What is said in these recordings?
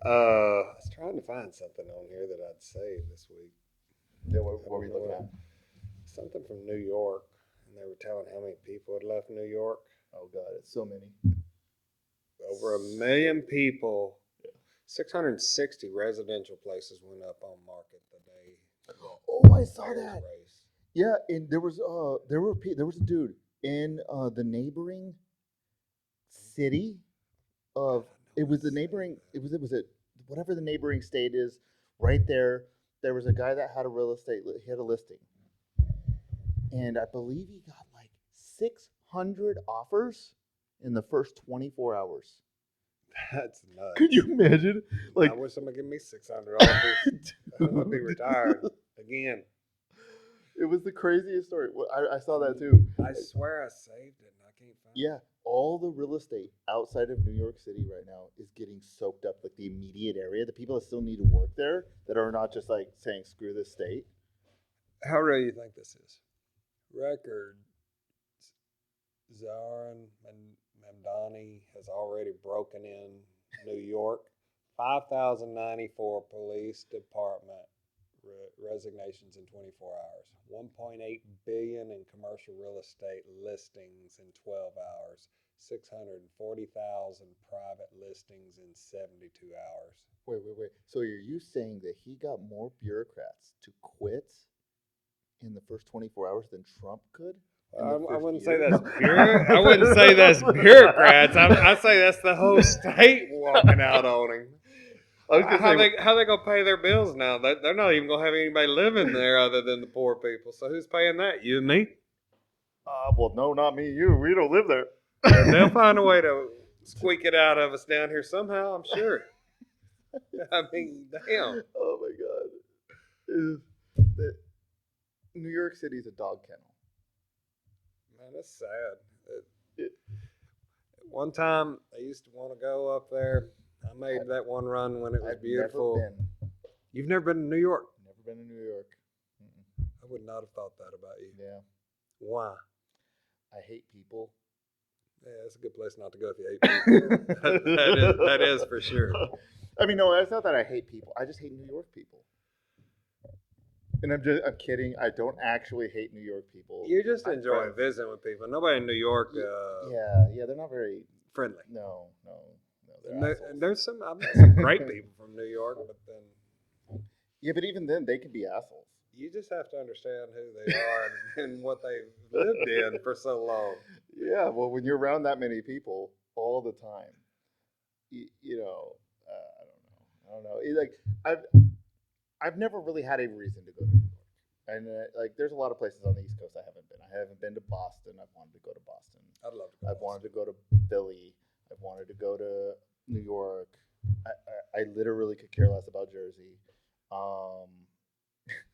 I was trying to find something on here that I'd saved this week. Yeah, what were you looking at? Something from New York, and they were telling how many people had left New York. Oh God, it's so many. Over 1 million people. 660 residential places went up on market the day. Oh, I saw Mayor's that. race. Yeah, and there was a dude in the neighboring city of it was the neighboring it was a whatever the neighboring state is right there. There was a guy that had a real estate he had a listing, and I believe he got like 600 offers in the first 24 hours. That's nuts. Could you imagine? Like, I wish somebody give me $600. I'd be retired again. It was the craziest story. I saw that too. I swear I saved it and I can't find it. Yeah, all the real estate outside of New York City right now is getting soaked up. Like the immediate area, the people that still need to work there, that are not just like saying screw this state. How real do you think this is? Record Zarin Mamdani has already broken in New York. 5,094 police department resignations in 24 hours. 1.8 billion in commercial real estate listings in 12 hours. 640,000 private listings in 72 hours. Wait. So are you saying that he got more bureaucrats to quit in the first 24 hours than Trump could? I wouldn't say that's I wouldn't say that's bureaucrats. I say that's the whole state walking out on him. How they gonna pay their bills now? They're not even gonna have anybody living there other than the poor people. So who's paying that? You and me? Well, no, not me. You. We don't live there. They'll find a way to squeak it out of us down here somehow. I'm sure. I mean, damn. Oh my God. New York City is a dog kennel. Man, that's sad. One time, I used to want to go up there. I made that one run when it was beautiful. Never been. You've never been to New York? Never been to New York. I would not have thought that about you. Yeah. Why? I hate people. Yeah, it's a good place not to go if you hate people. that is for sure. I mean, no, it's not that I hate people. I just hate New York people. And I'm kidding. I don't actually hate New York people. You just enjoy visiting with people. Nobody in New York. Yeah, they're not very friendly. No. There's some great people from New York, but then. Yeah, but even then, they can be assholes. You just have to understand who they are and what they've lived in for so long. Yeah, well, when you're around that many people all the time, I don't know. I've never really had a reason to go to New York, and there's a lot of places on the East Coast I haven't been. I haven't been to Boston. I've wanted to go to Boston. I'd love to. I've wanted to go to Philly. I've wanted to go to New York. I literally could care less about Jersey.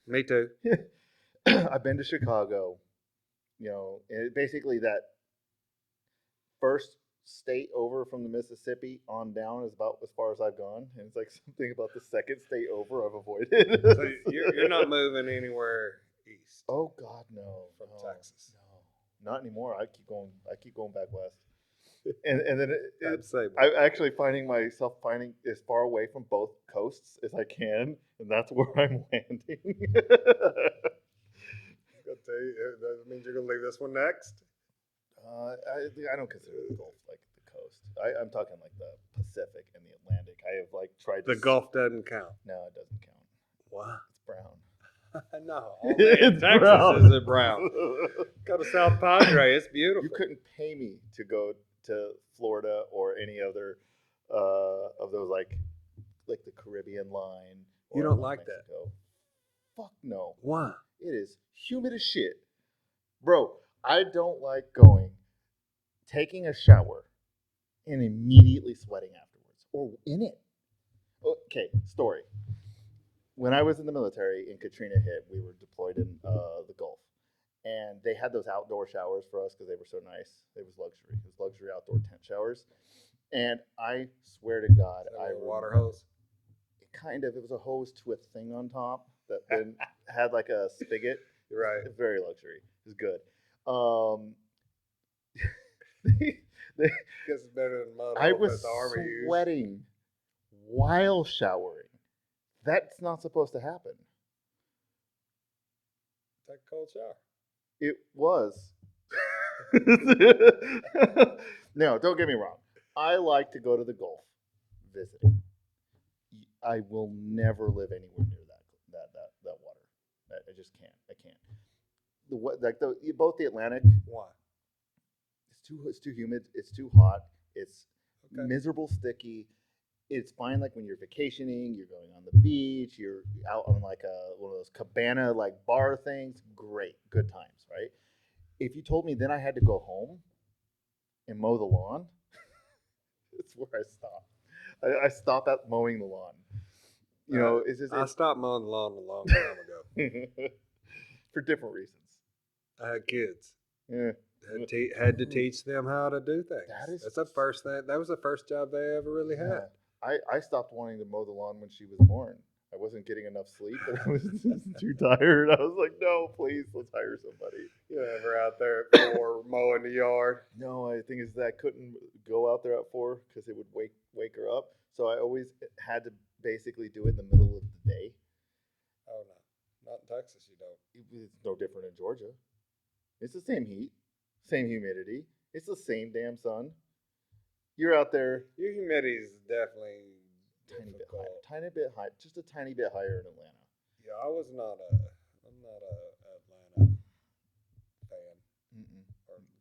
Me too. I've been to Chicago. Basically that first state over from the Mississippi on down is about as far as I've gone, and it's like something about the second state over I've avoided. So you're not moving anywhere east. Oh God, no. From Texas. No, not anymore. I keep going back west. And then I'm actually finding myself as far away from both coasts as I can, and that's where I'm landing. That means you're gonna leave this one next. I don't consider the Gulf like the coast. I'm talking like the Pacific and the Atlantic. I have tried. The Gulf doesn't count. No, it doesn't count. Why? It's brown. No, in Texas brown. Is it brown? Go to South Padre. It's beautiful. You couldn't pay me to go to Florida or any other of those like the Caribbean line. You don't like Mexico. That? Fuck no. Why? It is humid as shit, bro. I don't like taking a shower, and immediately sweating afterwards or in it. Okay, story. When I was in the military and Katrina hit, we were deployed in the Gulf. And they had those outdoor showers for us because they were so nice. It was luxury. It was luxury outdoor tent showers. And I swear to God, water hose. It was a hose to a thing on top that then had like a spigot. Right. Very luxury. It was good. Guess it's better than mud. I was sweating while showering. That's not supposed to happen. Take a cold shower. It was. No, don't get me wrong. I like to go to the Gulf visiting. I will never live anywhere near that water. I just can't. I can't. Both the Atlantic. Why? It's too humid. It's too hot. It's Okay. miserable, sticky. It's fine like when you're vacationing, you're going on the beach, you're out on like one of those cabana like bar things. Great, good times, right? If you told me then I had to go home and mow the lawn, that's where I stop. I stop at mowing the lawn. You know, I stopped mowing the lawn a long time ago for different reasons. I had kids. Yeah. Had to teach them how to do things. That's the first thing. That was the first job they ever really had. I stopped wanting to mow the lawn when she was born. I wasn't getting enough sleep, and I was just too tired. I was like, no, please, let's hire somebody. You ever out there at 4 mowing the yard? No, I think is that I couldn't go out there at 4 because it would wake her up. So I always had to basically do it in the middle of the day. Oh no, not in Texas. You don't. It's no different in Georgia. It's the same heat, same humidity. It's the same damn sun. You're out there. Your humidity is definitely tiny bit high, just a tiny bit higher in Atlanta. Yeah, I'm not a Atlanta fan. Mm-mm.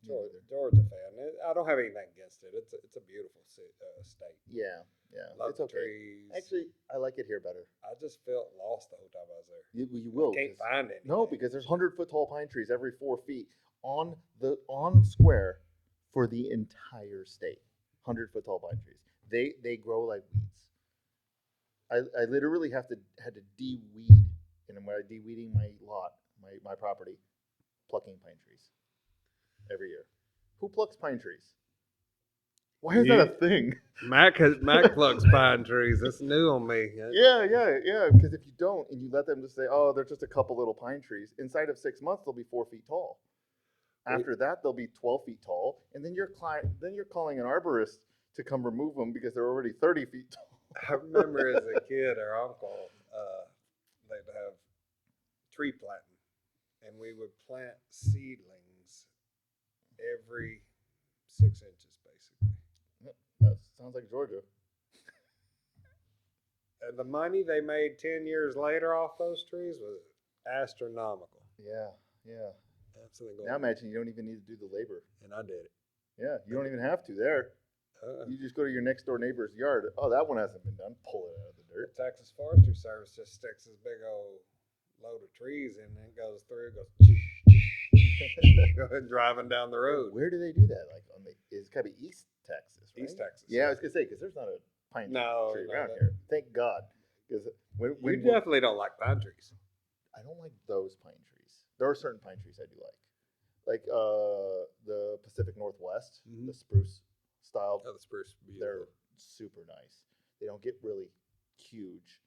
Or Georgia fan. I don't have anything against it. It's a beautiful state. Yeah. Love It's the okay. trees. Actually, I like it here better. I just felt lost the whole time I was there. You will. Can't find anything. No, because there's 100-foot tall pine trees every 4 feet on square for the entire state. 100-foot tall pine trees. They grow like weeds. I literally had to de-weed, and when I de-weeding my lot, my property, plucking pine trees every year. Who plucks pine trees? Why is that a thing? Mac plucks pine trees. That's new on me. Yeah. Because if you don't, and you let them just say, "Oh, they're just a couple little pine trees," inside of 6 months they'll be 4 feet tall. After that, they'll be 12 feet tall, and then you're calling an arborist to come remove them because they're already 30 feet tall. I remember as a kid, our uncle, they'd have tree planting, and we would plant seedlings every 6 inches, basically. That sounds like Georgia. And the money they made 10 years later off those trees was astronomical. Yeah. Absolutely. Now imagine you don't even need to do the labor. And I did it. Yeah, you don't even have to there. You just go to your next door neighbor's yard. Oh, that one hasn't been done. Pull it out of the dirt. The Texas Forestry Service just sticks this big old load of trees in and it goes through, driving down the road. Where do they do that? Like it's got to be East Texas, right? East Texas. Yeah, I was gonna say because there's not a pine tree around here. Thank God. Because we definitely don't like pine trees. I don't like those pine trees. There are certain pine trees I do like the Pacific Northwest, the spruce style. Oh, the spruce. They're super nice. They don't get really huge,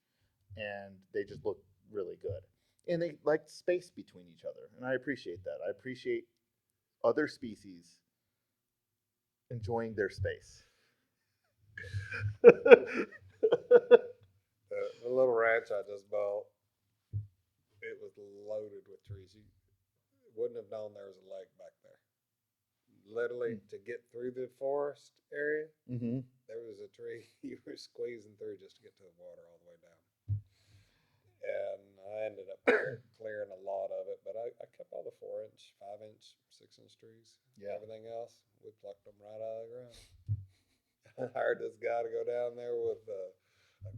and they just look really good. And they like space between each other, and I appreciate that. I appreciate other species enjoying their space. The little ranch I just bought, it was loaded with trees. You wouldn't have known there was a lake back there. Literally, to get through the forest area, there was a tree you were squeezing through just to get to the water all the way down. And I ended up clearing a lot of it, but I kept all the 4-inch, 5-inch, 6-inch trees. Yeah. Everything else, we plucked them right out of the ground. I hired this guy to go down there with a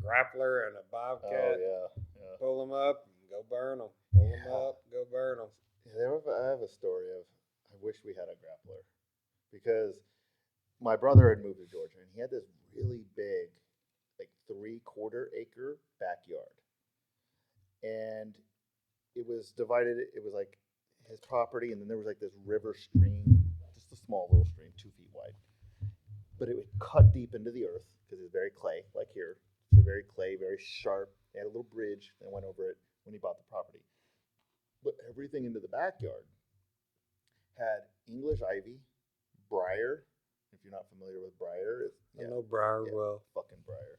grappler and a bobcat. Oh, yeah. Pull them up and go burn them. Pull them up, go burn them. Yeah, I have a story of I wish we had a grappler because my brother had moved to Georgia and he had this really big, like 3/4 acre backyard. And it was divided. It was like his property, and then there was like this river stream, just a small little stream, 2 feet wide. But it would cut deep into the earth because it's very clay, like here. So very clay, very sharp. They had a little bridge that went over it when he bought the property. But everything into the backyard had English ivy, briar. If you're not familiar with briar, I know briar well. fucking briar.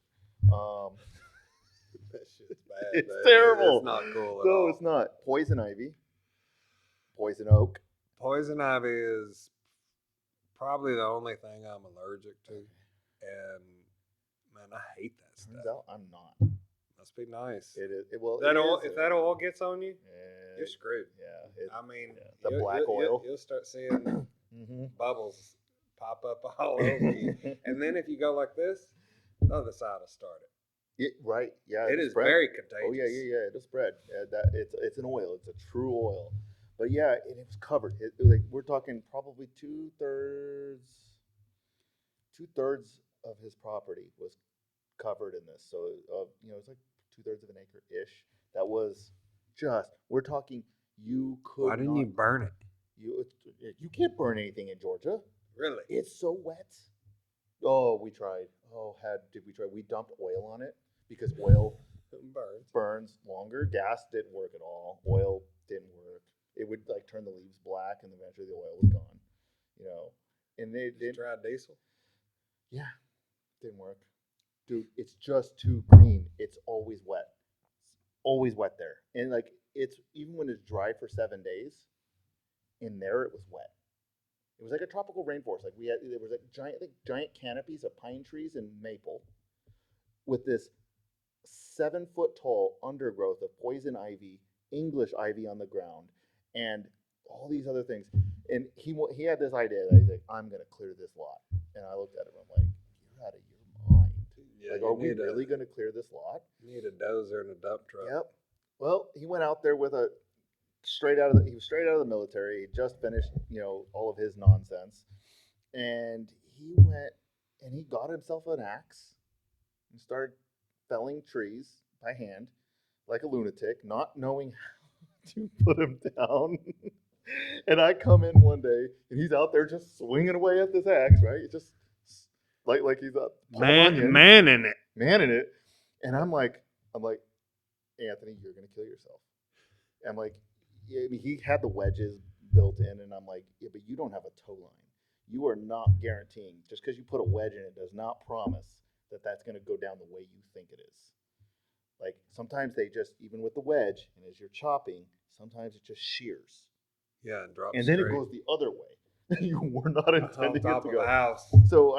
That shit's bad. It's man. terrible. It's not cool at No, all. it's not. Poison ivy, poison oak. Poison ivy is probably the only thing I'm allergic to, and man, I hate that Turns stuff. out I'm not. Must be nice. It is. Well, That it oil, is, if that oil gets on you, yeah, you're screwed. Yeah. I mean, the black oil. You'll start seeing Mm-hmm. bubbles pop up all over you, and then if you go like this, the other side will start it. Right. Yeah. It is spread. very contagious. Oh yeah. It'll spread. It's an oil. It's a true oil. But yeah, and it was covered. Like we're talking probably two-thirds of his property was covered in this. So it's like 2/3 of an acre ish. That was just. We're talking. You could. Why didn't you burn it? You can't burn anything in Georgia. Really? It's so wet. Oh, we tried. Oh, did we try? We dumped oil on it because oil burns longer. Gas didn't work at all. Oil didn't work. It would like turn the leaves black, and eventually the oil was gone. And they did. You try diesel? Yeah, didn't work. Dude, it's just too green. It's always wet. It's always wet there, and like it's even when it's dry for 7 days. In there, it was wet. It was like a tropical rainforest. Like there was like giant canopies of pine trees and maple, with this 7-foot tall undergrowth of poison ivy, English ivy on the ground, and all these other things. And he had this idea that he's like, I'm gonna clear this lot. And I looked at him, I'm like, you're out of your mind. Yeah, like, are we really gonna clear this lot? You need a dozer and a dump truck. Yep. Well, he went out there with he was straight out of the military. He just finished, all of his nonsense. And he went and he got himself an axe and started felling trees by hand like a lunatic, not knowing how to put them down. And I come in one day and he's out there just swinging away at this axe, right? It's just like he's a man in it. And I'm like, Anthony, you're gonna kill yourself. I'm like, yeah, I mean, he had the wedges built in, and I'm like, yeah, but you don't have a tow line. You are not guaranteeing, just because you put a wedge in it does not promise that that's going to go down the way you think it is. Like, sometimes they just, even with the wedge, and as you're chopping, sometimes it just shears. Yeah, and drops and then straight. It goes the other way. You were not intending on top it to go. Of the house. So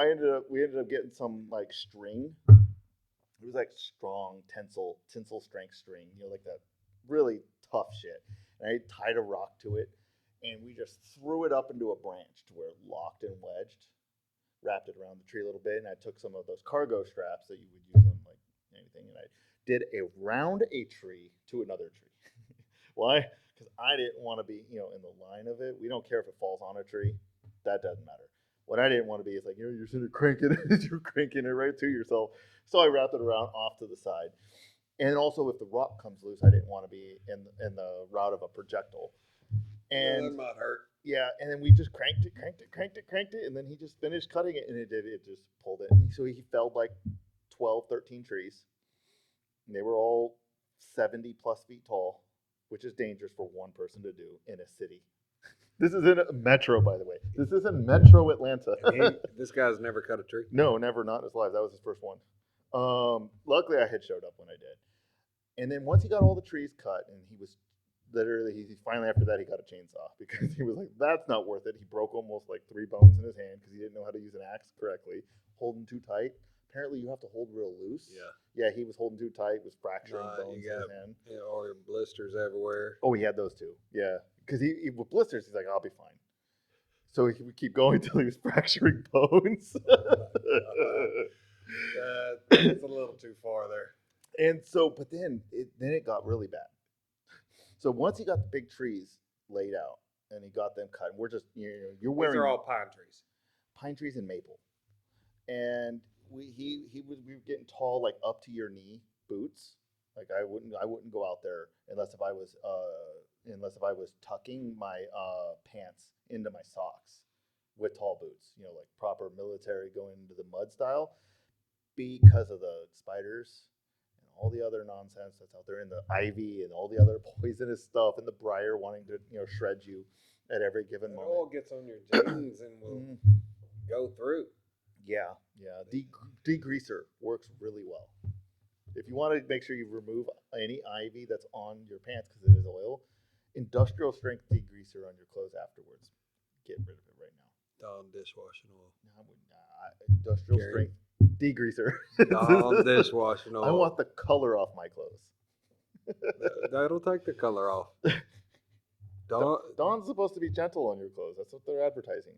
we ended up getting some, like, string. It was, like, strong tensile strength string, like that really tough shit. And I tied a rock to it, and we just threw it up into a branch to where it locked and wedged, wrapped it around the tree a little bit, and I took some of those cargo straps that you would use on like anything, and I did around a tree to another tree. Why? Because I didn't want to be, in the line of it. We don't care if it falls on a tree. That doesn't matter. What I didn't want to be is like, you're sitting there cranking it, you're cranking it right to yourself. So I wrapped it around off to the side. And also, if the rock comes loose, I didn't want to be in the route of a projectile. And that might hurt. Yeah, and then we just cranked it, and then he just finished cutting it, and it just pulled it. And so he felled like 12, 13 trees. And they were all 70 plus feet tall, which is dangerous for one person to do in a city. This is in a metro, by the way. This is in Metro Atlanta. This guy's never cut a tree? No, never, not in his life. That was his first one. Luckily, I had showed up when I did. And then once he got all the trees cut, and he was literally, he finally after that, he got a chainsaw because he was like, that's not worth it. He broke almost like 3 bones in his hand because he didn't know how to use an axe correctly, holding too tight. Apparently, you have to hold real loose. Yeah, he was holding too tight, was fracturing bones in his hand. Yeah, or blisters everywhere. Oh, he had those too. Yeah, because he with blisters, he's like, I'll be fine. So he would keep going until he was fracturing bones. That's a little too far there. And so, but then it got really bad. So once he got the big trees laid out and he got them cut, and we're just, you're wearing. These are all pine trees. Pine trees and maple. And we were getting tall, like up to your knee boots. Like I wouldn't go out there unless if I was tucking my pants into my socks with tall boots, like proper military going into the mud style, because of the spiders and all the other nonsense that's out there, and the ivy and all the other poisonous stuff, and the briar wanting to shred you at every given moment. It all gets on your jeans and will go through. Yeah. Degreaser works really well. If you want to make sure you remove any ivy that's on your pants because it is oil, industrial strength degreaser on your clothes afterwards. Get rid of it right now. Dawn dishwashing oil. No, I would not. Industrial Gary. strength degreaser. Dawn dishwashing oil. I want the color off my clothes. That'll take the color off. Dawn's supposed to be gentle on your clothes. That's what their advertising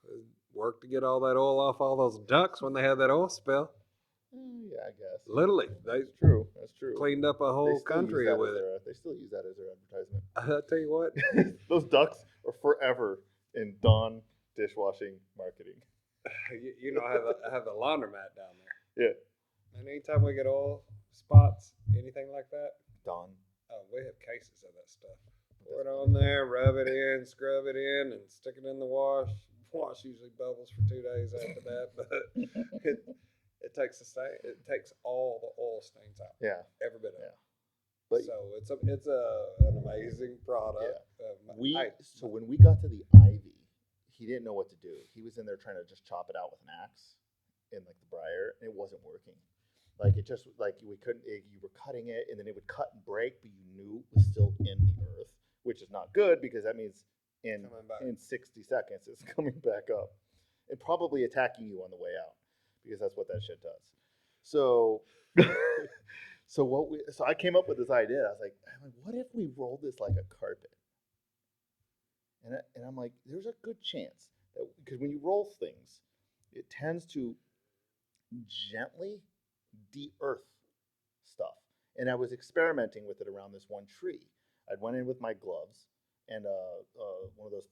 is. Work to get all that oil off all those ducks when they had that oil spill. Yeah, I guess. Literally, they That's true. That's true. cleaned up a whole country with it. They still use that as their advertisement. I tell you what, Those ducks are forever in Dawn dishwashing marketing. you know, I have a laundromat down there. Yeah. And anytime we get oil spots, anything like that, Dawn. oh, we have cases of that stuff. Pour it on there, rub it in, scrub it in, and stick it in the wash. Wash usually bubbles for 2 days after that, but it takes all the oil stains out. Yeah. Every bit of it. But So it's an amazing product. so when we got to the ivy, he didn't know what to do. He was in there trying to just chop it out with an axe in like the briar, and it wasn't working. Like it just like we couldn't. You were cutting it, and then it would cut and break, but you knew it was still in the earth, which is not good because that means in 60 seconds it's coming back up and probably attacking you on the way out because that's what that shit does. So. So I came up with this idea. I was like, what if we roll this like a carpet? And I'm like, there's a good chance that because when you roll things, it tends to gently de-earth stuff. And I was experimenting with it around this one tree. I went in with my gloves and one of those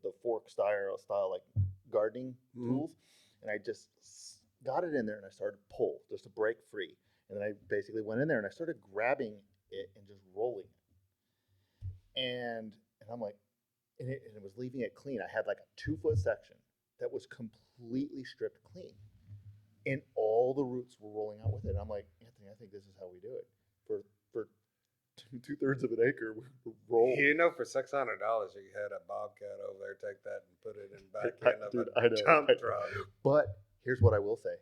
the fork style like gardening tools, and I just got it in there and I started to pull just to break free. And then I basically went in there and I started grabbing it and just rolling it. And I'm like, and it was leaving it clean. I had like a 2-foot section that was completely stripped clean. And all the roots were rolling out with it. And I'm like, Anthony, I think this is how we do it. For 2/3 of an acre, we roll. You know, for $600, you had a bobcat over there take that and put it in back end of a dump truck. But here's what I will say.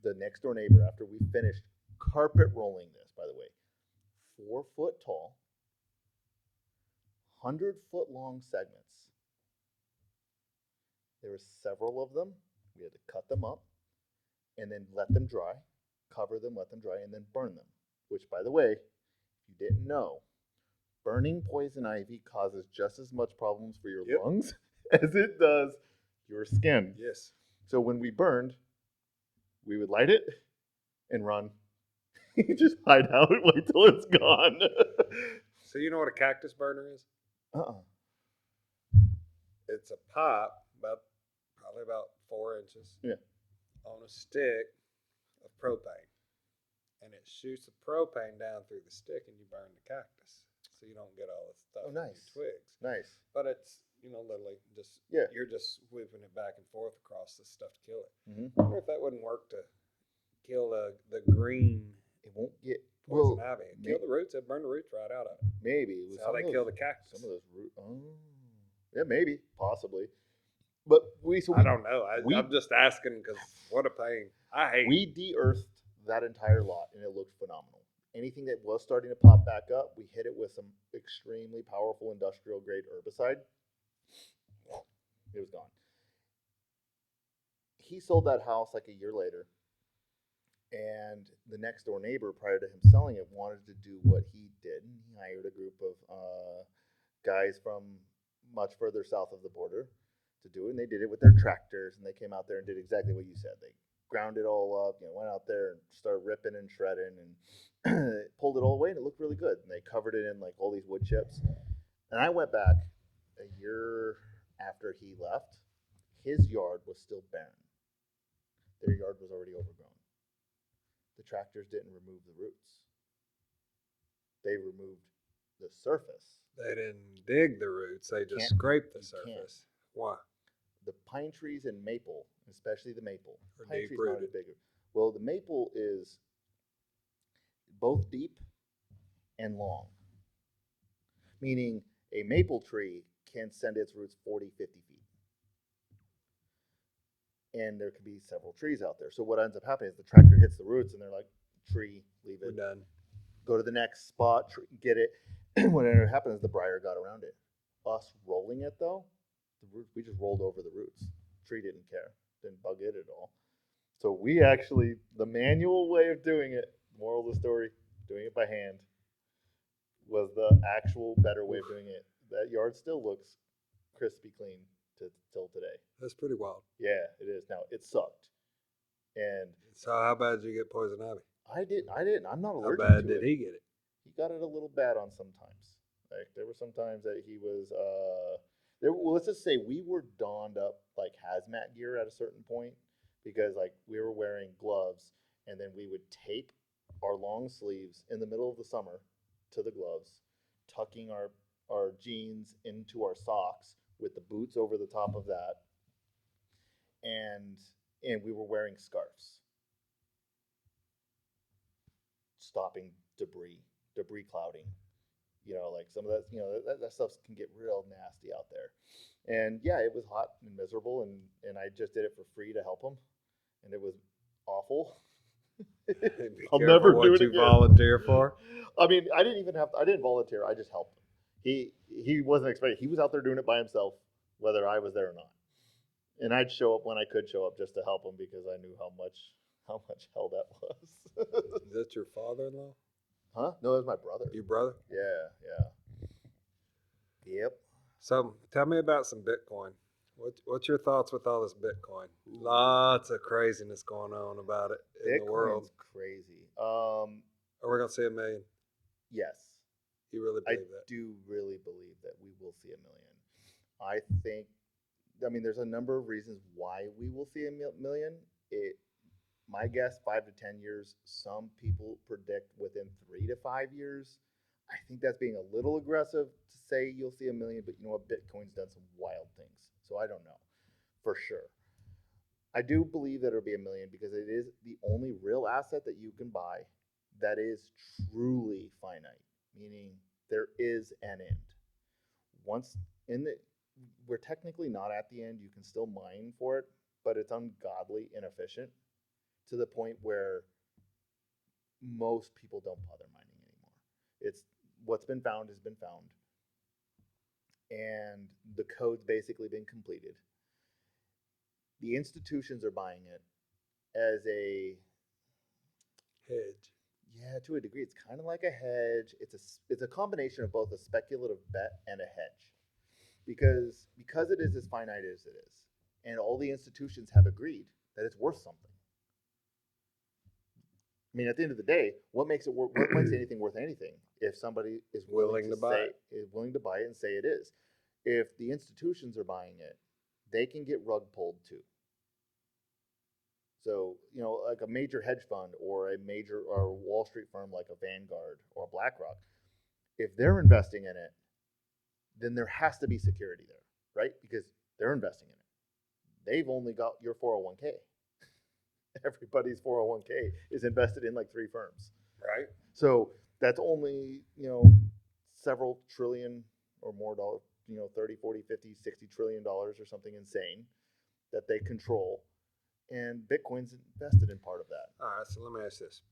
The next door neighbor, after we finished carpet rolling this, by the way, 4 foot tall, 100-foot long segments. There were several of them. We had to cut them up and then let them dry, cover them, let them dry, and then burn them. Which, by the way, if you didn't know, burning poison ivy causes just as much problems for your lungs as it does your skin. Yes. So when we burned, we would light it and run. Just hide out, wait till it's gone. So you know what a cactus burner is? It's a pipe probably about 4 inches on a stick of propane. And it shoots the propane down through the stick and you burn the cactus. So you don't get all the stuff in your twigs. Nice. But it's, literally just, you're just whipping it back and forth across this stuff to kill it. I wonder if that wouldn't work to kill the green. It won't get poison ivy. Kill the roots. It'd burn the roots right out of it. Maybe. That's how they kill the cactus. Some of those roots. Oh. Yeah, maybe. Possibly. But I don't know. I'm just asking because what a pain. I hate We de-earthed that entire lot and it looked phenomenal. Anything that was starting to pop back up, we hit it with some extremely powerful industrial grade herbicide. It was gone. He sold that house like a year later. And the next door neighbor, prior to him selling it, wanted to do what he did. And he hired a group of guys from much further south of the border to do it. And they did it with their tractors. And they came out there and did exactly what you said. They ground it all up, went out there and started ripping and shredding and pulled it all away. And it looked really good. And they covered it in like all these wood chips. And I went back a year after he left. His yard was still barren. Their yard was already overgrown. The tractors didn't remove the roots. They removed the surface. They didn't dig the roots. They just scraped the surface. Why? The pine trees and maple, especially the maple. Are pine trees deep-rooted. aren't bigger. Well, the maple is both deep and long. Meaning a maple tree can send its roots 40, 50 feet. and there could be several trees out there. So what ends up happening is the tractor hits the roots, and they're like, tree, leave We're it, done. go to the next spot, get it. What ended up happening is the briar got around it. Us rolling it though, we just rolled over the roots. Tree didn't care, didn't bug it at all. So we actually, the manual way of doing it, moral of the story, doing it by hand, was the actual better way of doing it. That yard still looks crispy clean till today. That's pretty wild. Yeah, it is. Now it sucked, and So how bad did you get poison ivy? I didn't. I'm not How allergic bad to did it. he get it? He got it a little bad on sometimes. Like there were some times that he was there. Well, let's just say we were donned up like hazmat gear at a certain point because like we were wearing gloves, and then we would tape our long sleeves in the middle of the summer to the gloves, tucking our jeans into our socks with the boots over the top of that, and we were wearing scarves, stopping debris clouding. You know, like some of that, you know, that stuff can get real nasty out there. And yeah, it was hot and miserable, and I just did it for free to help him, and it was awful. Be I'll careful never do what it you again. volunteer for. I mean, I didn't volunteer. I just helped him. He wasn't expecting. He was out there doing it by himself, whether I was there or not. And I'd show up when I could show up just to help him because I knew how much hell that was. Is that your father-in-law? Huh? No, that was my brother. Your brother? Yeah. Yep. So tell me about some Bitcoin. What's your thoughts with all this Bitcoin? Lots of craziness going on about it in the world. Bitcoin's crazy. Are we gonna see $1 million? Yes. You really I believe that? do really believe that we will see $1 million. I think, I mean, there's a number of reasons why we will see $1 million. My guess, 5 to 10 years. Some people predict within 3 to 5 years. I think that's being a little aggressive to say you'll see $1 million, but you know what? Bitcoin's done some wild things, so I don't know for sure. I do believe that it'll be $1 million because it is the only real asset that you can buy that is truly finite, meaning there is an end. Once in the, we're technically not at the end. You can still mine for it, but it's ungodly inefficient to the point where most people don't bother mining anymore. It's what's been found has been found, and the code's basically been completed. The institutions are buying it as a Hedge. yeah, to a degree. It's kind of like a hedge. It's a combination of both a speculative bet and a hedge, because it is as finite as it is, and all the institutions have agreed that it's worth something. I mean, at the end of the day, what makes it worth? What makes anything worth anything? If somebody is willing to buy it, is willing to buy it and say it is. If the institutions are buying it, they can get rug pulled too. So you know, like a major hedge fund or a major or Wall Street firm like a Vanguard or a BlackRock, if they're investing in it, then there has to be security there, right? Because they're investing in it. They've only got your 401k. Everybody's 401k is invested in like 3 firms. Right. So that's only, several trillion or more dollars, 30, 40, 50, 60 trillion dollars or something insane that they control. And Bitcoin's invested in part of that. All right. So let me ask this: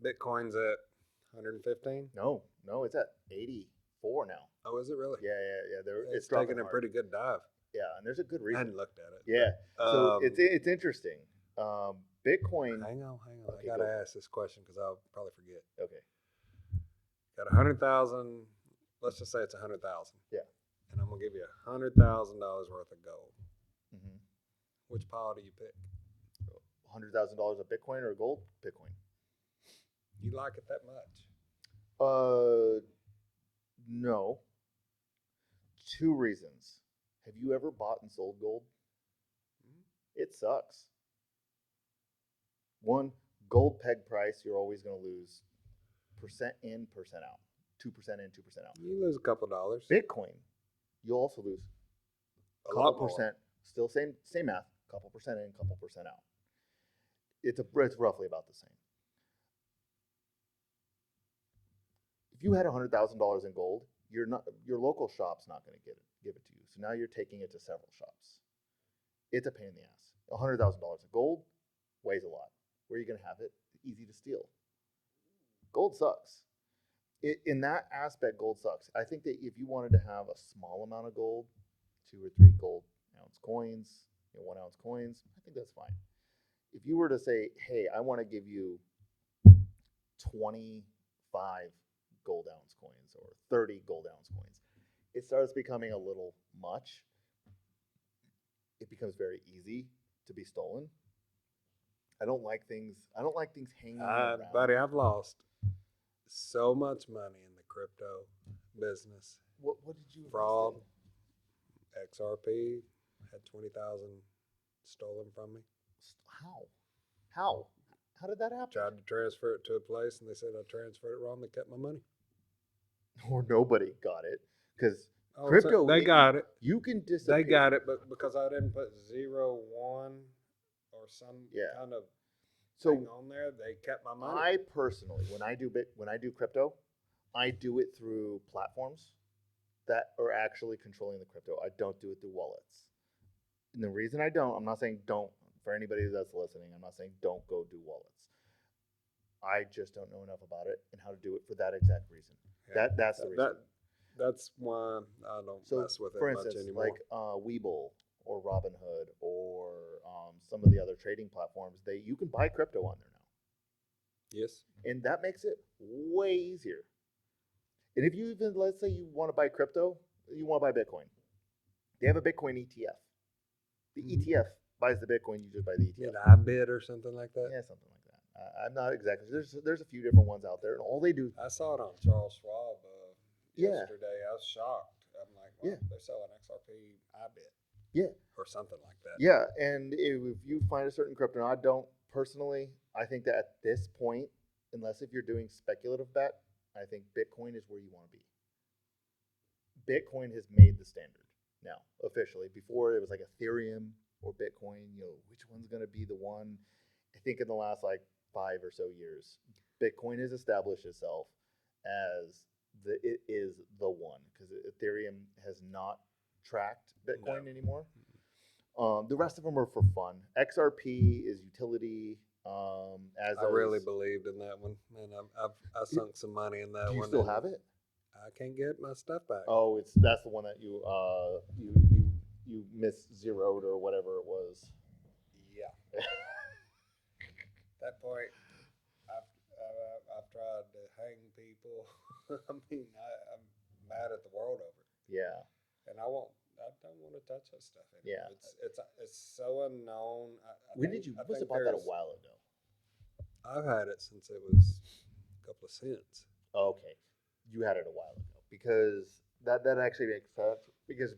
Bitcoin's at 115. No, it's at 84 now. Oh, is it really? Yeah. It's taking a pretty good dive. Yeah, and there's a good I reason. hadn't looked at it. Yeah. So but, it's interesting. Bitcoin. Hang on. Okay, I gotta ask this question because I'll probably forget. Okay. Got 100,000. Let's just say it's 100,000. Yeah. And I'm gonna give you $100,000 worth of gold. Mm-hmm. Which pile do you pick? $100,000 of Bitcoin or gold? Bitcoin. You like it that much? No. 2 reasons. Have you ever bought and sold gold? Mm-hmm. It sucks. 1, gold peg price, you're always going to lose percent in, percent out. 2% in, 2% out. You lose a couple dollars. Bitcoin, you'll also lose a lot more. percent. Still same math. Couple percent in, couple percent out. It's roughly about the same. If you had $100,000 in gold, your local shop's not going to give it to you. So now you're taking it to several shops. It's a pain in the ass. $100,000 of gold weighs a lot. Where are you going to have it? Easy to steal. Gold sucks. In that aspect, gold sucks. I think that if you wanted to have a small amount of gold, 2 or 3 gold ounce coins, 1 ounce coins, I think that's fine. If you were to say, hey, I want to give you 25 gold ounce coins or 30 gold ounce coins, it starts becoming a little much. It becomes very easy to be stolen. I don't like things hanging around. Buddy, I've lost so much money in the crypto business. What did you Fraud. XRP had 20,000 stolen from me. How did that happen? Tried to transfer it to a place, and they said I transferred it wrong. They kept my money. Or nobody got it because crypto. So they got it. You can disappear. They got it, but because I didn't put 01 or some kind of thing on there, they kept my money. I personally, when I do crypto, I do it through platforms that are actually controlling the crypto. I don't do it through wallets. And the reason I don't, I'm not saying don't, for anybody that's listening, I'm not saying don't go do wallets. I just don't know enough about it and how to do it for that exact reason. Yeah, that's the reason. That's why I don't mess with it much anymore. Like Webull or Robinhood or some of the other trading platforms, you can buy crypto on there now. Yes. And that makes it way easier. And if you even, let's say you want to buy crypto, you want to buy Bitcoin. They have a Bitcoin ETF. The ETF buys the Bitcoin, you just buy the ETF. I bid or something like that? Yeah, something like that. I'm not exactly. There's a few different ones out there, and all they do. I saw it on Charles Schwab yesterday. I was shocked. I'm like, well, they're selling XRP IBIT. Yeah. Or something like that. Yeah, and if you find a certain crypto, I don't personally. I think that at this point, unless if you're doing speculative bet, I think Bitcoin is where you want to be. Bitcoin has made the standard now officially. Before it was like Ethereum or Bitcoin. Which one's going to be the one? I think in the last 5 or so years, Bitcoin has established itself as it is the one, because Ethereum has not tracked Bitcoin anymore. The rest of them are for fun. XRP is utility. I really believed in that one, and I sunk some money in that one. Do you still have it? I can't get my stuff back. Oh, that's the one that you mis-zeroed or whatever it was. Yeah. At that point, I've tried to hang people. I mean, I'm mad at the world over it. Yeah. And I don't want to touch that stuff anymore. Yeah. It's so unknown. When did you? You must have bought that a while ago. I've had it since it was a couple of cents. Okay, you had it a while ago, because that actually makes sense, because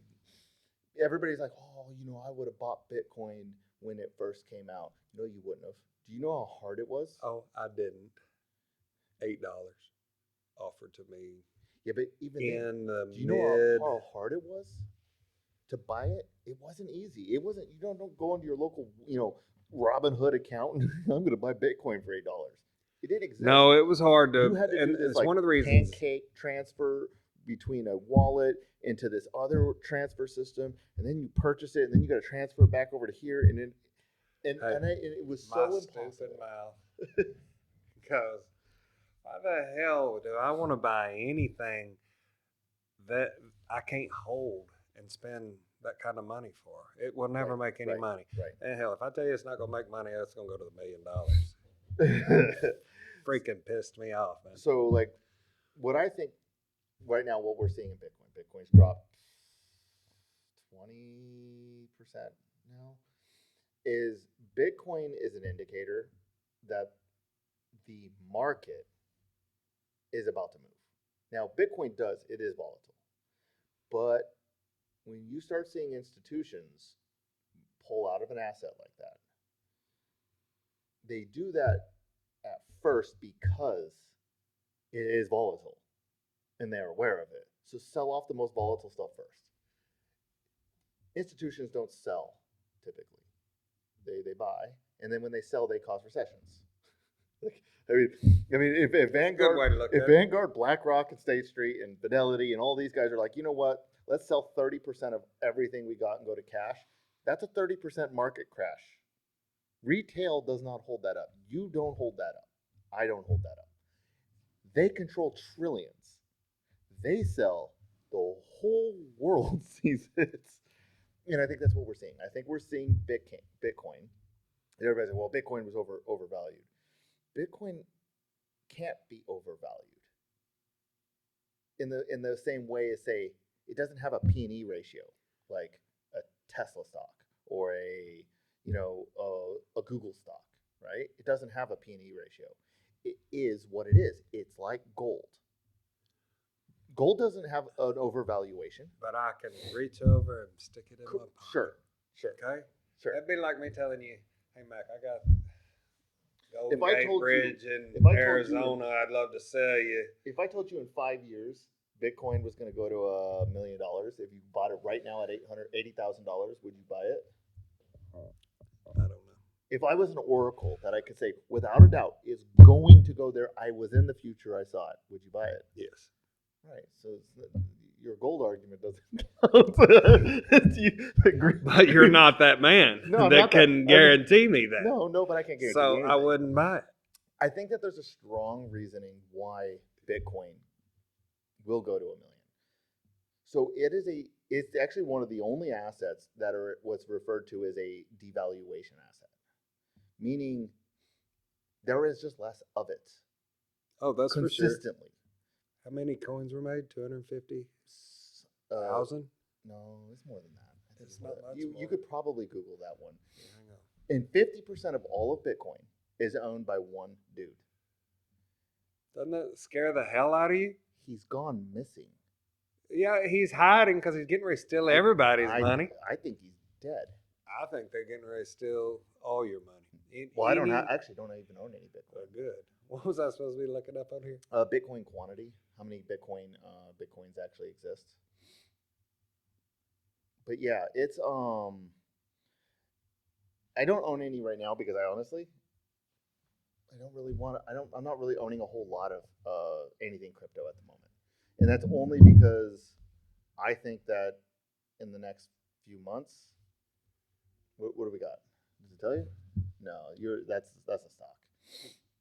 everybody's like, oh, I would have bought Bitcoin when it first came out. No, you wouldn't have. Do you know how hard it was? Oh, I didn't. $8 offered to me. Yeah, but even in then, do you know how hard it was to buy it? It wasn't easy. It wasn't. You don't go into your local, Robinhood account and I'm going to buy Bitcoin for $8. It didn't exist. No, it was hard to. You had to do this, it's one of the reasons. Pancake transfer between a wallet into this other transfer system, and then you purchase it, and then you got to transfer it back over to here, and it was so impossible. My stupid mouth. Because why the hell do I want to buy anything that I can't hold and spend that kind of money for? It will never make any money. Right. And hell, if I tell you it's not going to make money, it's going to go to the $1 million. Freaking pissed me off, man. So, what I think right now, what we're seeing in Bitcoin's dropped 20% now, is Bitcoin is an indicator that the market is about to move. Now, Bitcoin it is volatile. But when you start seeing institutions pull out of an asset like that, they do that at first because it is volatile and they're aware of it. So sell off the most volatile stuff first. Institutions don't sell typically. They buy, and then when they sell, they cause recessions. I mean, if Vanguard, BlackRock, and State Street, and Fidelity, and all these guys are like, you know what? Let's sell 30% of everything we got and go to cash. That's a 30% market crash. Retail does not hold that up. You don't hold that up. I don't hold that up. They control trillions. They sell, the whole world sees it. And I think that's what we're seeing. I think we're seeing Bitcoin. Everybody's like, well, Bitcoin was overvalued. Bitcoin can't be overvalued in the same way as, say, it doesn't have a P&E ratio like a Tesla stock or a Google stock, right? It doesn't have a P&E ratio. It is what it is. It's like gold. Gold doesn't have an overvaluation. But I can reach over and stick it in my pocket. Sure. Okay? Sure. That'd be like me telling you, hey, Mac, I got If Golden I Gate told you- Bridge in if I told you- Arizona, I'd love to sell you. If I told you in 5 years Bitcoin was going to go to $1 million, if you bought it right now at $80,000, would you buy it? I don't know. If I was an oracle that I could say, without a doubt, it's going to go there, I was in the future, I saw it, would you buy it? Yes. Right. So your gold argument doesn't count. But you're not that man No, that can guarantee me that. No, but I can't guarantee So anything. I wouldn't buy it. I think that there's a strong reasoning why Bitcoin will go to $1 million. So it's actually one of the only assets that are what's referred to as a devaluation asset, meaning there is just less of it. Oh, that's for sure. Consistently. How many coins were made? 250,000? No, it's more than that. I think It's not much you more. could probably Google that one. Yeah, hang on. And 50% of all of Bitcoin is owned by one dude. Doesn't that scare the hell out of you? He's gone missing. Yeah, he's hiding because he's getting ready to steal everybody's money. I think he's dead. I think they're getting ready to steal all your money. Well, I don't even own any Bitcoin. Good. What was I supposed to be looking up on here? Bitcoin quantity. How many Bitcoins actually exist? But yeah, it's I don't own any right now because I don't really want to. I'm not really owning a whole lot of anything crypto at the moment, and that's only because I think that in the next few months, what do we got? Does it tell you? No, that's a stock,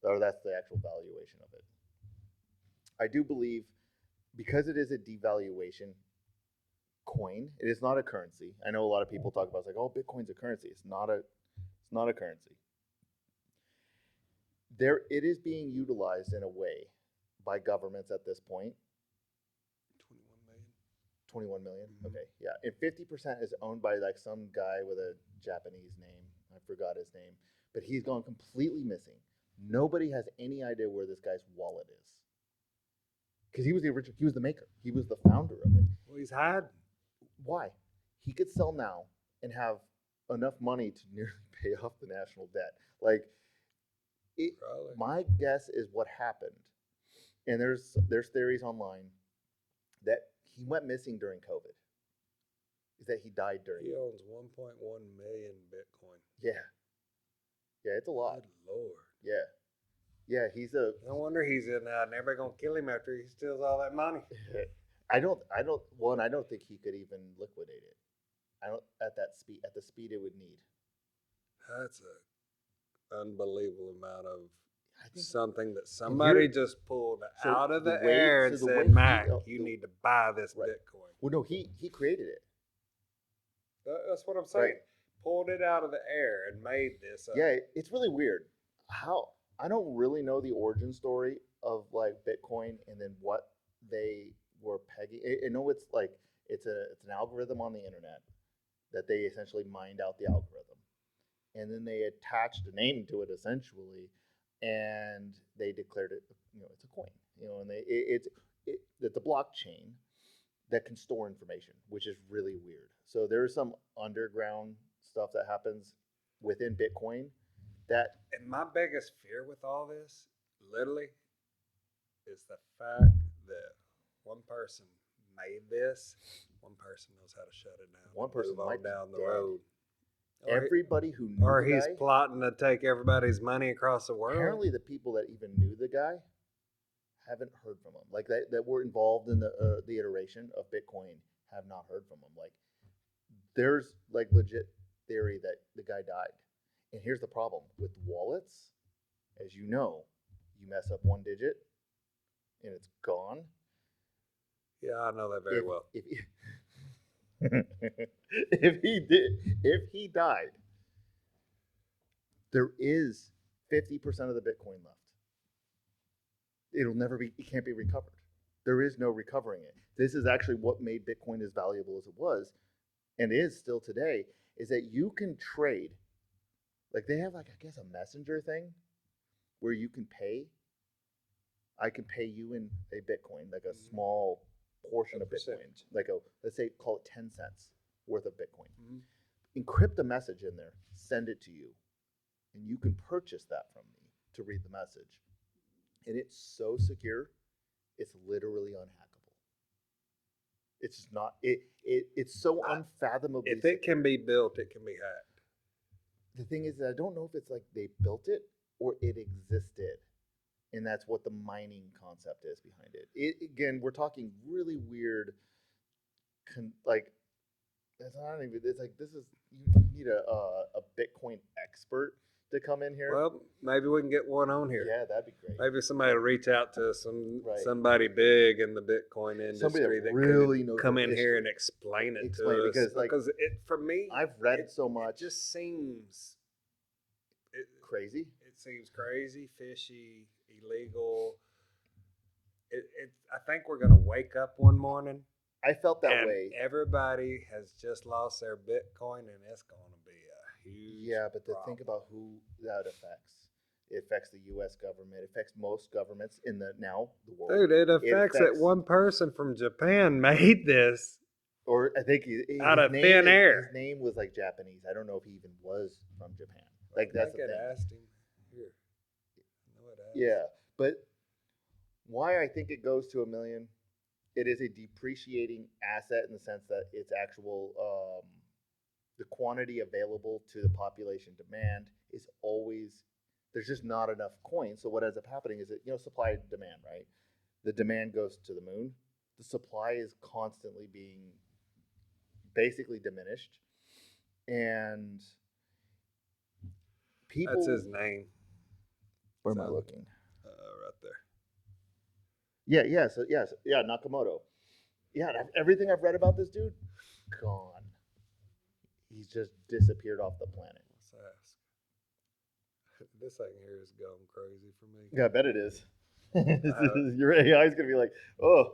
or that's the actual valuation of it. I do believe because it is a devaluation coin, it is not a currency. I know a lot of people talk about it's like, oh, Bitcoin's a currency. It's not a currency. It is being utilized in a way by governments at this point. 21 million. Mm-hmm. Okay, yeah, and 50% is owned by like some guy with a Japanese name. I forgot his name, but he's gone completely missing. Nobody has any idea where this guy's wallet is because he was the original. He was the maker. He was the founder of it. Well, he's hiding. Why? He could sell now and have enough money to nearly pay off the national debt. Like, my guess is what happened, and there's theories online that he went missing during COVID. Is that he died during? He owns 1.1 million Bitcoin. Yeah, it's a lot. Good Lord. Yeah, he's a. No wonder he's in there, and everybody gonna kill him after he steals all that money. I don't think he could even liquidate it. At the speed it would need. That's a unbelievable amount of think something that somebody just pulled out of the air and said, Mac, you need to buy this Bitcoin. Well, no, he created it. That's what I'm saying. Right. Pulled it out of the air and made this up. Yeah, it's really weird. How I don't really know the origin story of like Bitcoin and then what they were pegging. I know it's like it's an algorithm on the internet that they essentially mined out the algorithm, and then they attached a name to it essentially, and they declared it. It's a coin. And it's a blockchain that can store information, which is really weird. So there's some underground stuff that happens within Bitcoin that. And my biggest fear with all this, literally, is the fact that one person made this, one person knows how to shut it down. One person move might on be down the dead. road. Everybody who knew or the he's guy, plotting to take everybody's money across the world. apparently the people that even knew the guy haven't heard from him. Like that were involved in the iteration of Bitcoin have not heard from him. Like there's like legit theory that the guy died. And here's the problem with wallets. As you know, you mess up one digit and it's gone. Yeah, I know that very well. If he died, there is 50% of the Bitcoin left. It'll never be. It can't be recovered. There is no recovering it. This is actually what made Bitcoin as valuable as it was, and is still today. Is that you can trade. Like they have, like I guess, a messenger thing, where you can pay. I can pay you in a Bitcoin, like a small portion of Bitcoin, like let's say call it 10 cents worth of Bitcoin. Encrypt a message in there, send it to you, and you can purchase that from me to read the message. And it's so secure, it's literally unhackable. It's just not. It's so unfathomably. If it can be built, it can be hacked. The thing is that I don't know if it's like they built it or it existed. And that's what the mining concept is behind it. Again, we're talking really weird, like, it's not even, it's like, this is, you need a Bitcoin expert to come in here. Well, maybe we can get one on here. Yeah, that'd be great. Maybe somebody will reach out to somebody big in the Bitcoin industry that really could come in here and explain it to us. Because for me, I've read so much. It just seems crazy. It seems crazy, fishy, illegal. I think we're gonna wake up one morning. I felt that way. Everybody has just lost their Bitcoin, and it's gonna be a huge. Yeah, but problem. think about who that affects. It affects the U.S. government. It affects most governments in the world. Dude, it affects that one person from Japan made this. Or I think out of thin air. His name was like Japanese. I don't know if he even was from Japan. Like that's the thing. Asked him here. Yeah, but why I think it goes to $1 million? It is a depreciating asset in the sense that its actual the quantity available to the population demand is always, there's just not enough coins. So what ends up happening is that, supply and demand, right? The demand goes to the moon. The supply is constantly being basically diminished, and people. That's his name. Where am I looking? Right there. Yeah, Nakamoto. Yeah, everything I've read about this dude, gone. He's just disappeared off the planet. Let's ask. This thing here is going crazy for me. Yeah, I bet it is. Your AI is gonna be like, oh,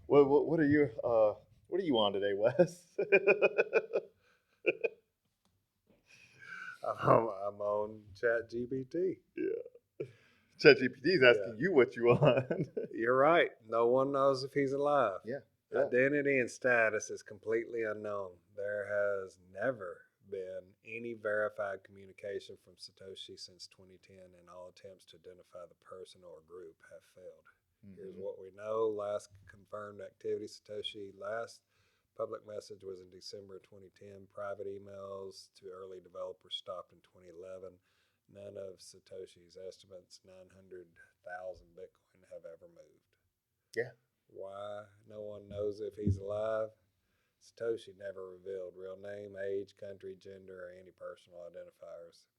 what are you on today, Wes? I'm on ChatGPT. Yeah. ChatGPT is asking you what you want. You're right. No one knows if he's alive. Yeah. Identity and status is completely unknown. There has never been any verified communication from Satoshi since 2010, and all attempts to identify the person or group have failed. Here's what we know. Last confirmed activity, Satoshi last public message was in December 2010. Private emails to early developers stopped in 2011. None of Satoshi's estimates, 900,000 Bitcoin, have ever moved. Yeah. Why? No one knows if he's alive. Satoshi never revealed real name, age, country, gender, or any personal identifiers.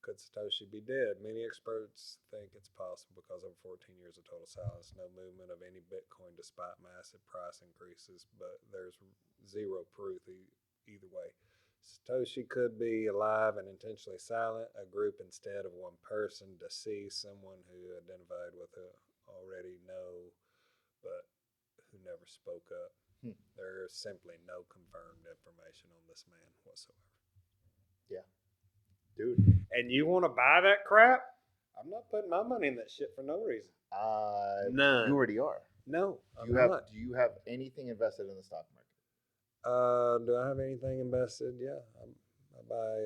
Could Satoshi be dead? Many experts think it's possible because of 14 years of total silence, no movement of any Bitcoin despite massive price increases, but there's zero proof either way. Satoshi could be alive and intentionally silent, a group instead of one person, deceased, someone who identified with who already know, but who never spoke up. There is simply no confirmed information on this man whatsoever. Yeah. Dude. And you want to buy that crap? I'm not putting my money in that shit for no reason. None. You already are. No, Do you have anything invested in the stock market? Do I have anything invested? Yeah, I buy.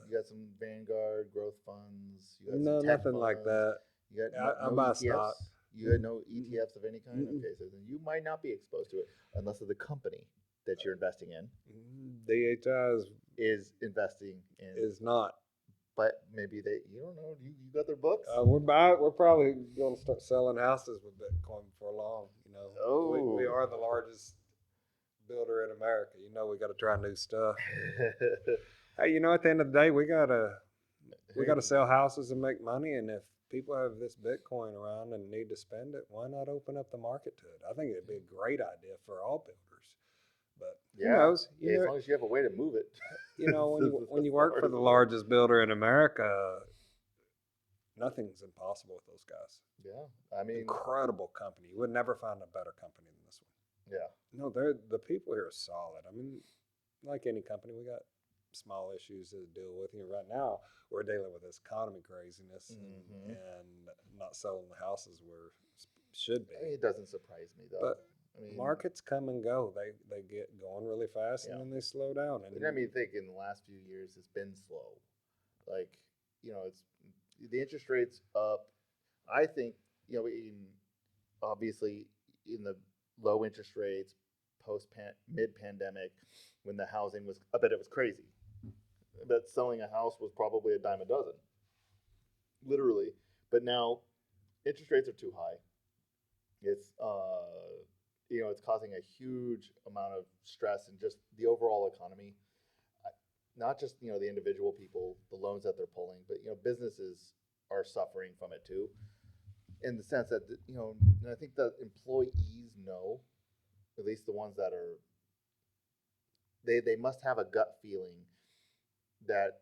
You got some Vanguard growth funds. You got no, some nothing funds. like that. You got I buy ETFs? stock. You had no ETFs of any kind. Okay, so then you might not be exposed to it unless the company that you're investing in. DHI is investing in. Is not. But maybe you don't know. You got their books. We're probably going to start selling houses with Bitcoin for long. We are the largest builder in America. You know we got to try new stuff. Hey, at the end of the day, we gotta sell houses and make money. And if people have this Bitcoin around and need to spend it, why not open up the market to it? I think it'd be a great idea for all builders. But who knows? As long as you have a way to move it. When you work for the largest builder in America, nothing's impossible with those guys. Yeah, I mean, incredible company. You would never find a better company than this one. Yeah. No, the people here are solid. I mean, like any company, we got small issues to deal with. Right now, we're dealing with this economy craziness and not selling the houses where should be. I mean, it doesn't surprise me though. But markets come and go. They get going really fast and then they slow down. And I mean, think in the last few years it's been slow. Like, it's the interest rates up. I think obviously in the low interest rates mid pandemic, when the housing was, I bet it was crazy. That selling a house was probably a dime a dozen, literally. But now interest rates are too high. It's it's causing a huge amount of stress in just the overall economy. Not just the individual people, the loans that they're pulling, but businesses are suffering from it too. In the sense that and I think that employees know, at least the ones that are, they must have a gut feeling that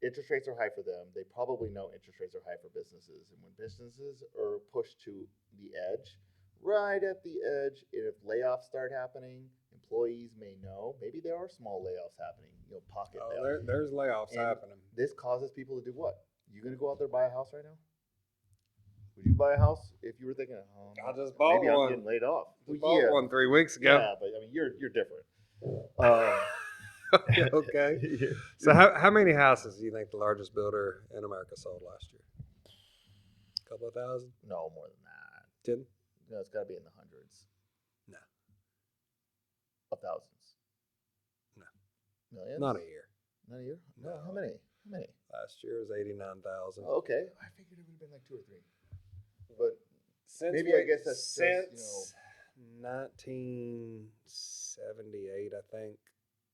interest rates are high for them. They probably know interest rates are high for businesses, and when businesses are pushed to the edge, right at the edge, if layoffs start happening, employees may know. Maybe there are small layoffs happening, pocket layoffs. There's layoffs happening. This causes people to do what? You going to go out there and buy a house right now? Would you buy a house if you were thinking, I just bought maybe one. I'm getting laid off? Bought one 3 weeks ago. Yeah, but I mean, you're different. Okay. So how many houses do you think the largest builder in America sold last year? A couple of thousand? No, more than that. 10? No, it's got to be in the hundreds. No. Of thousands. No. Millions? Not a year. Not a year? No. How many? Last year was 89,000. Oh, okay. I figured it would have been like 2 or 3. But I guess that's since 1978, I think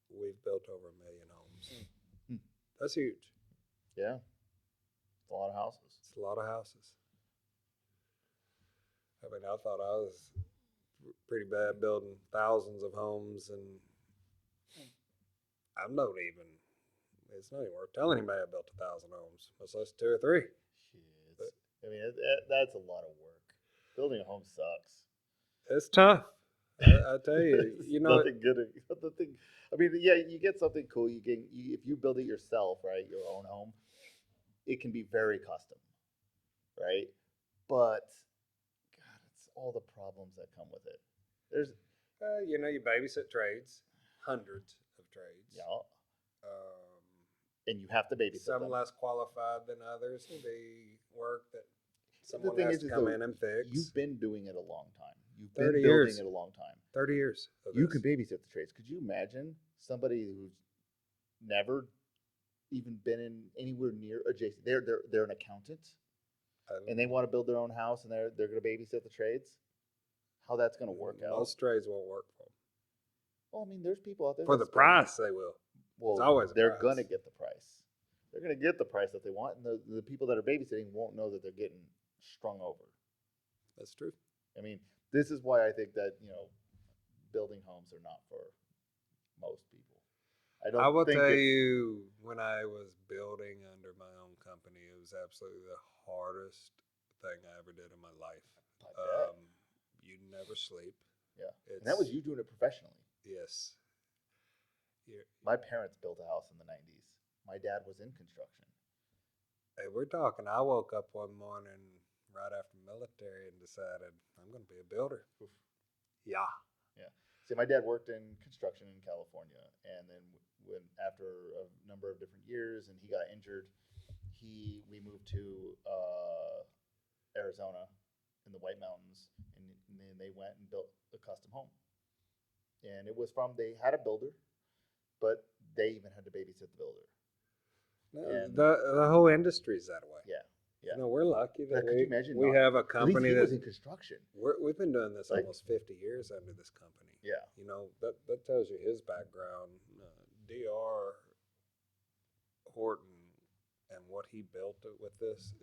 we've built over 1 million homes. That's huge. Yeah. It's a lot of houses. It's a lot of houses. I mean, I thought I was pretty bad building thousands of homes, and it's not even worth telling anybody I built 1,000 homes, much less 2 or 3. Shit. I mean, that's a lot of work. Building a home sucks. It's tough. I tell you, nothing good. I mean, yeah, you get something cool. If you build it yourself, right, your own home, it can be very custom, right? But God, it's all the problems that come with it. There's, you babysit trades, hundreds of trades. Yeah. And you have to babysit some them. Less qualified than others. They work that someone has to come in and fix. You've been doing it a long time. You've 30 been years. building it a long time. 30 years. You can babysit the trades. Could you imagine somebody who's never even been in anywhere near adjacent? They're an accountant, and they want to build their own house, and they're going to babysit the trades. How that's going to work out? Most trades won't work for them. Well, I mean, there's people out there for the price they will. Well, it's always they're going to get the price. They're going to get the price that they want, and the people that are babysitting won't know that they're getting strung over. That's true. I mean, this is why I think that building homes are not for most people. I will tell you, when I was building under my own company, it was absolutely the hardest thing I ever did in my life. You never sleep. Yeah, and that was you doing it professionally. Yes. My parents built a house in the 90s. My dad was in construction. Hey, we're talking. I woke up one morning right after military and decided I'm going to be a builder. Oof. Yeah. See, my dad worked in construction in California, and then after a number of different years, and he got injured, we moved to Arizona in the White Mountains, and then they went and built a custom home. And they had a builder, but they even had to babysit the builder. The whole industry is that way. Yeah. We're lucky that could you imagine we have a company that was in construction. We've been doing this almost 50 years under this company. Yeah. That tells you his background. Dr. Horton and what he built it with this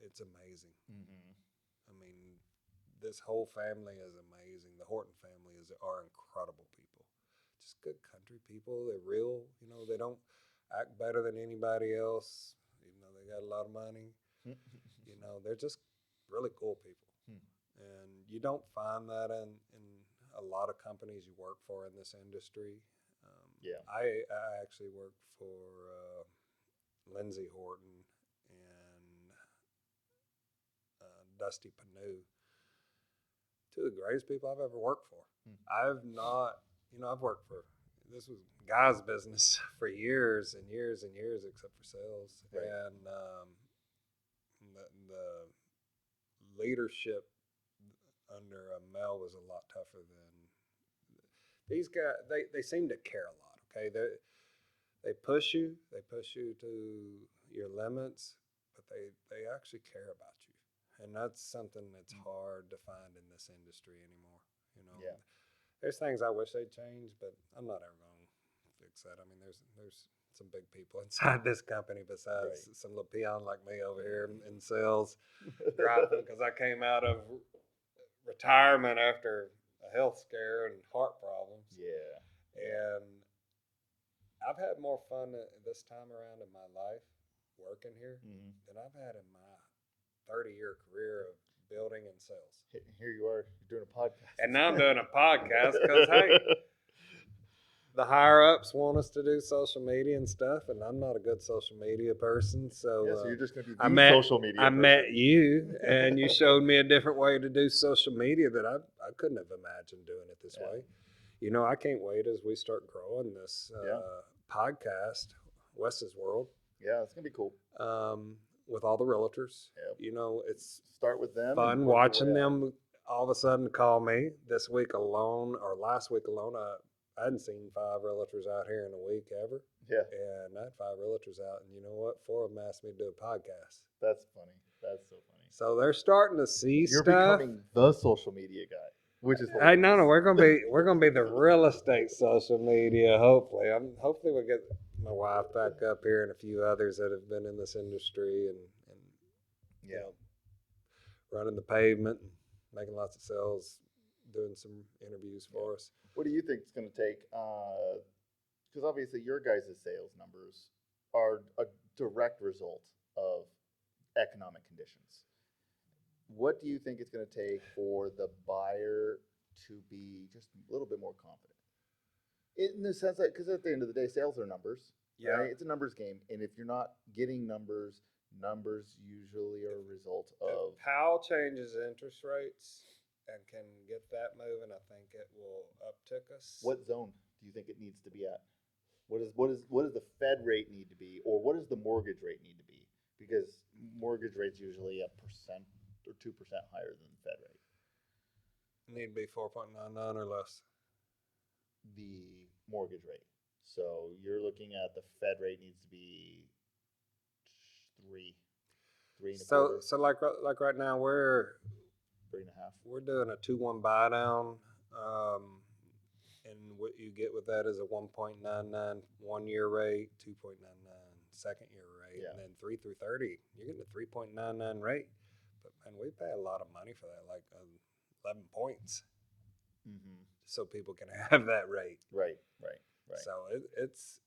it's amazing. Mm-hmm. I mean, this whole family is amazing. The Horton family are incredible people. Just good country people. They're real. They don't act better than anybody else. Even though they got a lot of money. They're just really cool people. And you don't find that in a lot of companies you work for in this industry. Yeah. I actually worked for Lindsay Horton and Dusty Panu, two of the greatest people I've ever worked for. I've not, I've worked for, this was guy's business for years and years and years, except for sales. Right. And the leadership under Mel was a lot tougher than these guys. They seem to care a lot. Okay, they push you to your limits, but they actually care about you, and that's something that's hard to find in this industry anymore. Yeah. There's things I wish they'd change, but I'm not ever going to fix that. I mean, there's some big people inside this company besides some little peon like me over here in sales, driving because I came out of retirement after a health scare and heart problems. Yeah. And I've had more fun this time around in my life working here than I've had in my 30-year career of building and sales. Here you are, you're doing a podcast. And now I'm doing a podcast because, hey, the higher-ups want us to do social media and stuff, and I'm not a good social media person. So, so you're just going to be the social media person. met you, and you showed me a different way to do social media that I couldn't have imagined doing it this way. I can't wait as we start growing this podcast, Wes's World. Yeah, it's going to be cool. With all the realtors. Yep. It's start with them. Fun watching them all of a sudden call me this week alone, or last week alone. I hadn't seen 5 realtors out here in a week ever. Yeah. And I had 5 realtors out, and you know what? 4 of them asked me to do a podcast. That's funny. That's so funny. So they're starting to see You're stuff. becoming the social media guy, which is hilarious. Hey, no, we're gonna be the real estate social media. Hopefully, hopefully we'll get my wife back up here and a few others that have been in this industry and running the pavement, and making lots of sales, doing some interviews for us. What do you think it's going to take? Because obviously your guys' sales numbers are a direct result of economic conditions. What do you think it's going to take for the buyer to be just a little bit more confident? In the sense that, because at the end of the day, sales are numbers. Yeah. Right? It's a numbers game. And if you're not getting numbers usually are a result of... If Powell changes interest rates and can get that moving, I think it will uptick us. What zone do you think it needs to be at? What does the Fed rate need to be, or what does the mortgage rate need to be? Because mortgage rate's usually 1% or 2% higher than the Fed rate. Need to be 4.99 or less. The mortgage rate. So you're looking at the Fed rate needs to be 3 and a quarter. So like right now we're 3.5. We're doing a 2-1 buy down, and what you get with that is a 1.99 1-year rate, 2.99 second year rate, and then 3 through 30 you're getting a 3.99 rate. But man, we pay a lot of money for that, like 11 points, so people can have that rate. Right. So it's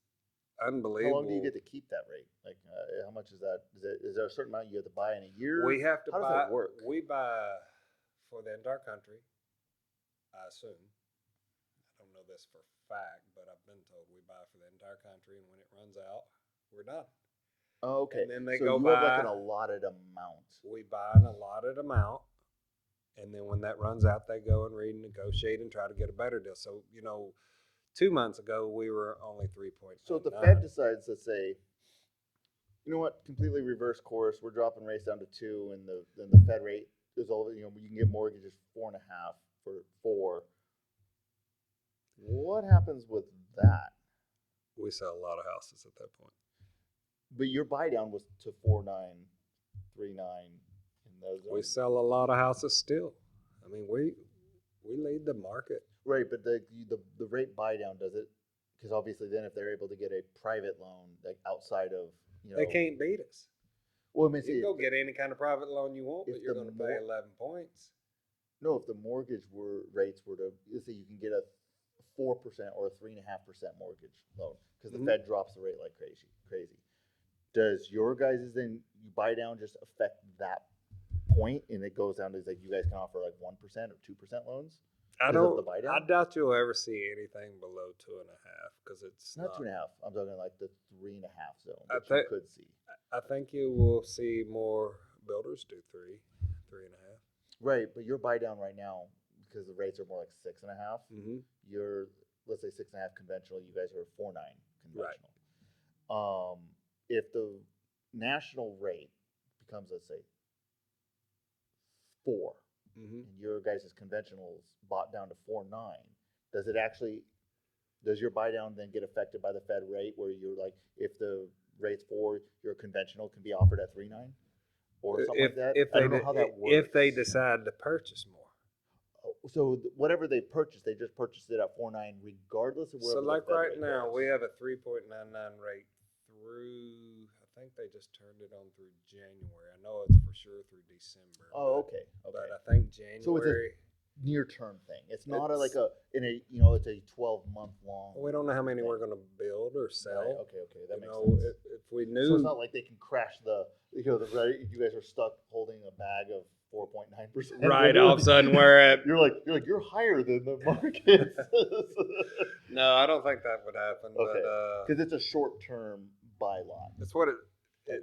unbelievable. How long do you get to keep that rate? Like, how much is that? Is there a certain amount you have to buy in a year? We have to buy. How does that work? We buy for the entire country, I assume. I don't know this for a fact, but I've been told we buy for the entire country, and when it runs out, we're done. Oh, okay. And then they so go you buy. have like an allotted amount. We buy an allotted amount, and then when that runs out, they go and renegotiate and try to get a better deal. So 2 months ago, we were only 3.99. So if the Fed decides to say, you know what, completely reverse course, we're dropping rates down to 2, and the Fed rate is all, you can get mortgages 4.5 for 4. What happens with that? We sell a lot of houses at that point. But your buy down was to 4.9, 3.9 in those. We sell a lot of houses still. I mean, we lead the market. Right, but the rate buy down does it, because obviously then if they're able to get a private loan like outside of, They can't beat us. Well, I mean, You can go get any kind of private loan you want, but if you're the going to pay 11 points. no, if the mortgage rates were to, let's say you can get a 4% or a 3.5% mortgage loan because the Fed drops the rate like crazy. Does your guys' then you buy down just affect that point and it goes down to like you guys can offer like 1% or 2% loans? I Because of don't. the buy down? I doubt you'll ever see anything below 2.5 because it's Not 2.5. I'm talking like the 3.5 zone I that you think- could see. I think you will see more builders do 3.5. Right, but your buy down right now, because the rates are more like 6.5, Mm-hmm. you're, let's say 6.5 conventional, you guys are 4.9 Right. conventional. If the national rate becomes, let's say, 4, Mm-hmm. and your guys' conventionals bought down to 4.9, does your buy down then get affected by the Fed rate where you're like, if the rate's 4, your conventional can be offered at 3.9 or something like that? I don't know how that works. If they decide to purchase more. So whatever they purchased, they just purchased it at 4.9 regardless of wherever So like the Fed right rate now, goes. we have a 3.99 rate through, I think they just turned it on through January. I know it's for sure through December. Oh, okay. But I think January. So it's a near term thing. It's not it's a 12-month long. We don't know how many we're going to build or sell. Right, okay, that makes know, sense. If we knew, So it's not like they can crash the rate. You guys are stuck holding a bag of 4.9%. right, all of a sudden we're at. You're higher than the market. No, I don't think that would happen. Okay, But because it's a short term buy lot. that's what it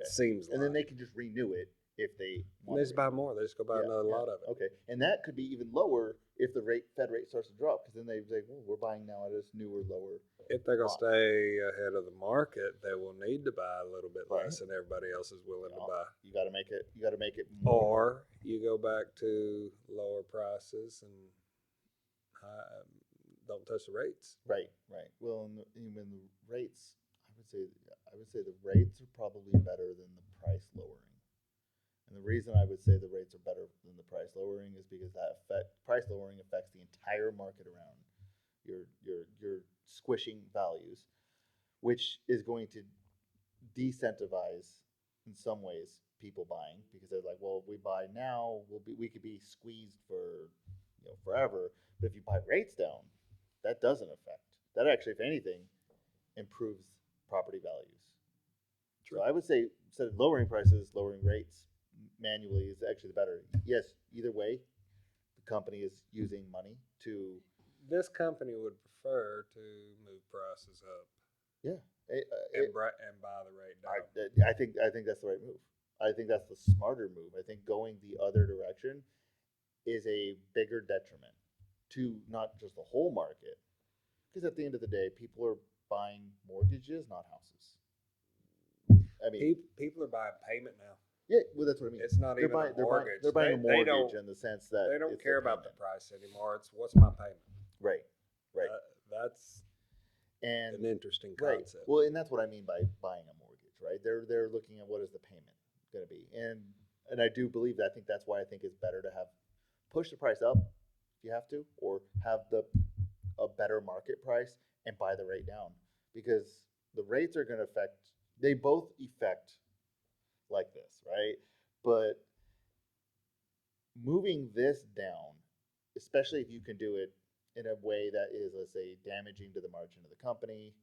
seems like. And then they can just renew it if they want. They just buy more. They just go buy another lot of it. Okay, and that could be even lower if the Fed rate starts to drop, because then they say, well, we're buying now at this newer, lower. If they're going to stay ahead of the market, they will need to buy a little bit Right. less than everybody else is willing to buy. You got to make it Or more. you go back to lower prices and don't touch the rates. Right. Well, in the rates, I would say the rates are probably better than the price lowering. And the reason I would say the rates are better than the price lowering is because price lowering affects the entire market around your squishing values, which is going to decentivize in some ways people buying, because they're like, well, if we buy now, we could be squeezed for forever. But if you buy rates down, that doesn't affect. That actually, if anything, improves property values. True. So I would say instead of lowering prices, lowering rates manually is actually the better. Yes, either way, the company is using money to. This company would prefer to move prices up. Yeah. And buy the rate down. I think that's the right move. I think that's the smarter move. I think going the other direction is a bigger detriment to not just the whole market, because at the end of the day, people are buying mortgages, not houses. I mean, people are buying payment now. Yeah, well, that's what I mean. It's not even a mortgage. They're buying a mortgage in the sense that they don't it's care their about the payment. price anymore. It's what's my payment. Right. That's And an interesting right. concept. Well, and that's what I mean by buying a mortgage, right? They're looking at what is the payment going to be, and I do believe that. I think that's why I think it's better to push the price up if you have to, or have a better market price and buy the rate down, because the rates are going to affect. They both affect like this, right? But moving this down, especially if you can do it in a way that is, let's say, damaging to the margin of the company,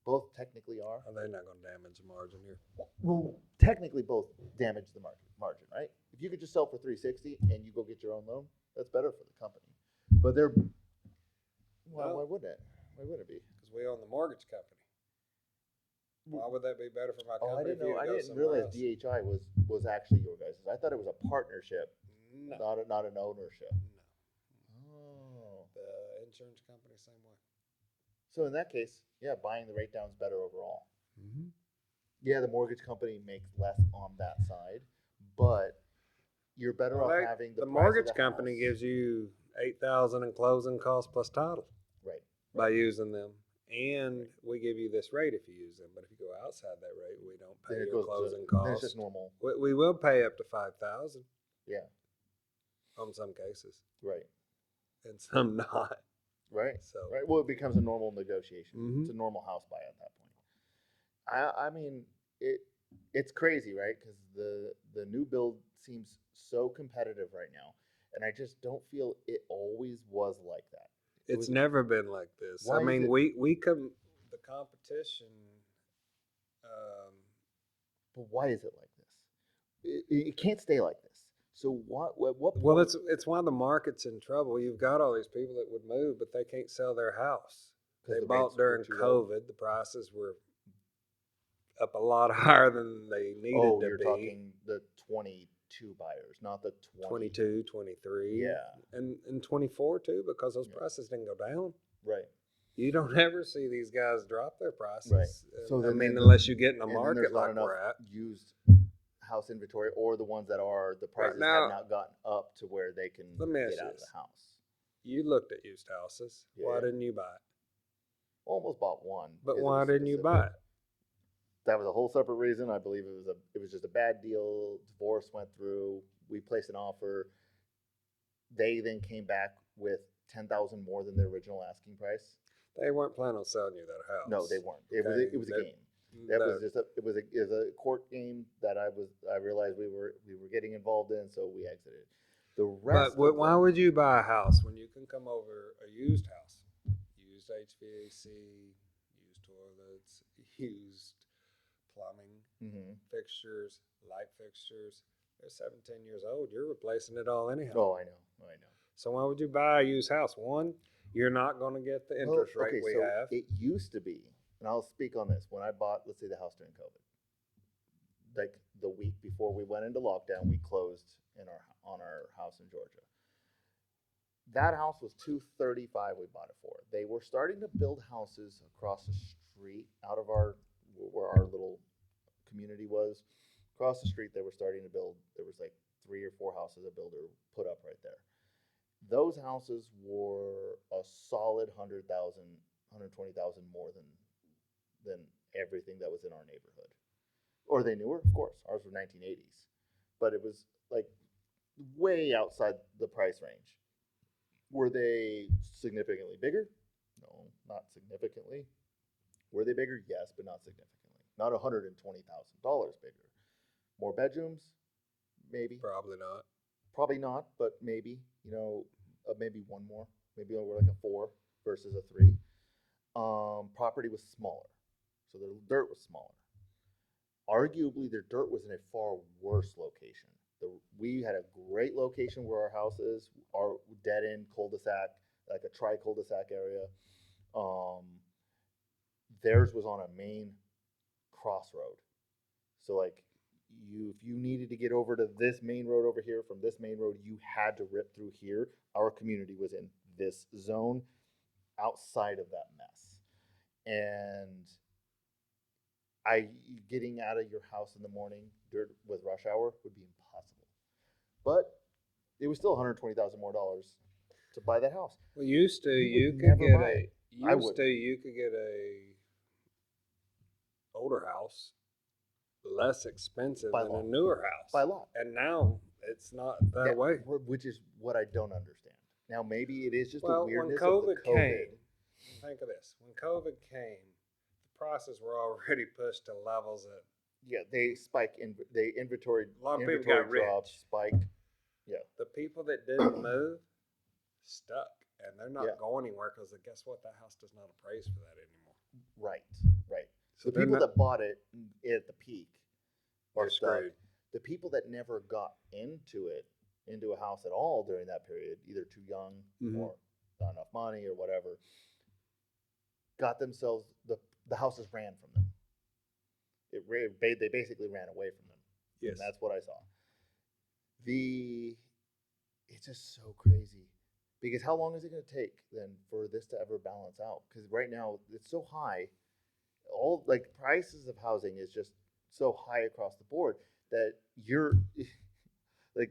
both technically are. Are they not going to damage the margin here? Well, technically both damage the margin, right? If you could just sell for $360 and you go get your own loan, that's better for the company. But why wouldn't it? Why wouldn't it be? Because we own the mortgage company. Why would that be better for my Oh, I company? didn't know. I didn't somewhere realize else? DHI was actually your guys'. I thought it was a partnership, No. not an ownership. No. Oh. The insurance company, same way. So in that case, yeah, buying the rate down is better overall. Mm-hmm. Yeah, the mortgage company makes less on that side, but you're better off having the price mortgage of the company house. gives you $8,000 in closing costs plus title. Right. By using them. And we give you this rate if you use them. But if you go outside that rate, we don't pay Then it your goes closing Then costs. it's just normal. We will pay up to $5,000. Yeah. On some cases. Right. And some not. Right. So, Right. Well, it becomes a normal negotiation. Mhm. It's a normal house buy at that point. I mean, it's crazy, right? Because the new build seems so competitive right now, and I just don't feel it always was like that. It it's was. never been like this. I Why is mean, it? we come the competition. Um, But why is it like this? It can't stay like this. So what? At what well, point? it's why the market's in trouble. You've got all these people that would move, but they can't sell their house. Because They the rates bought were during too low. COVID. The prices were up a lot higher than they needed Oh, to you're be. talking the 22 buyers, not the 20. 22, 23, Yeah. and 24 too, because those Yeah. prices didn't go down. Right. You don't ever see these guys drop their prices. Right. So I then mean, the- unless you get in a and then market there's not like enough we're at. used house inventory, or the ones that are the Right prices now- have not gotten up to where they can Let me ask get you out of this. the house. You looked at used houses. Why Yeah. didn't you buy it? Almost bought one. But because it why was didn't you specific. buy it? That was a whole separate reason. I believe it was just a bad deal. Divorce went through. We placed an offer. They then came back with 10,000 more than the original asking price. They weren't planning on selling you that house. No, they weren't. It was a game. That was just it was a court game that I realized we were getting involved in, so we exited. The rest. But why would you buy a house when you can come over a used house? Used HVAC, used toilets, used plumbing, fixtures, light fixtures. They're 17 years old. You're replacing it all anyhow. Oh, I know. So why would you buy a used house? One, you're not going to get the interest rate we have. It used to be, and I'll speak on this. When I bought, let's say, the house during COVID, like the week before we went into lockdown, we closed on our house in Georgia. That house was $235. We bought it for. They were starting to build houses across the street out of where our little community was. Across the street, they were starting to build. There was like 3 or 4 houses a builder put up right there. Those houses were a solid 100,000, 120,000 more than everything that was in our neighborhood. Or they newer, of course. Ours were 1980s, but it was like way outside the price range. Were they significantly bigger? No, not significantly. Were they bigger? Yes, but not significantly. Not $120,000 bigger. More bedrooms? Maybe. Probably not. Probably not, but maybe. Maybe one more. Maybe over like a 4 versus a 3. Property was smaller, so their dirt was smaller. Arguably, their dirt was in a far worse location. We had a great location where our house is, our dead end cul-de-sac, like a tri-cul-de-sac area. Theirs was on a main crossroad. So like if you needed to get over to this main road over here from this main road, you had to rip through here. Our community was in this zone outside of that mess. And getting out of your house in the morning with rush hour would be impossible. But it was still $120,000 more to buy that house. Well, used to you could get a older house less expensive than a newer house by law. And now it's not that way. Which is what I don't understand. Now maybe it is just well, the weirdness when of the COVID came. Think of this: when COVID came, the prices were already pushed to levels that they spike in they inventory. A lot of inventory people got drops, rich. spiked. Yeah, the people that didn't move stuck, and they're not Yeah. going anywhere because guess what? That house does not appraise for that anymore. right. So The people that bought it at the peak are stuck. screwed. The people that never got into a house at all during that period, either too young or not enough money or whatever, got themselves the houses ran from them. They basically ran away from them. Yes, And that's what I saw. It's just so crazy because how long is it going to take then for this to ever balance out? Because right now it's so high. All like prices of housing is just so high across the board that you're like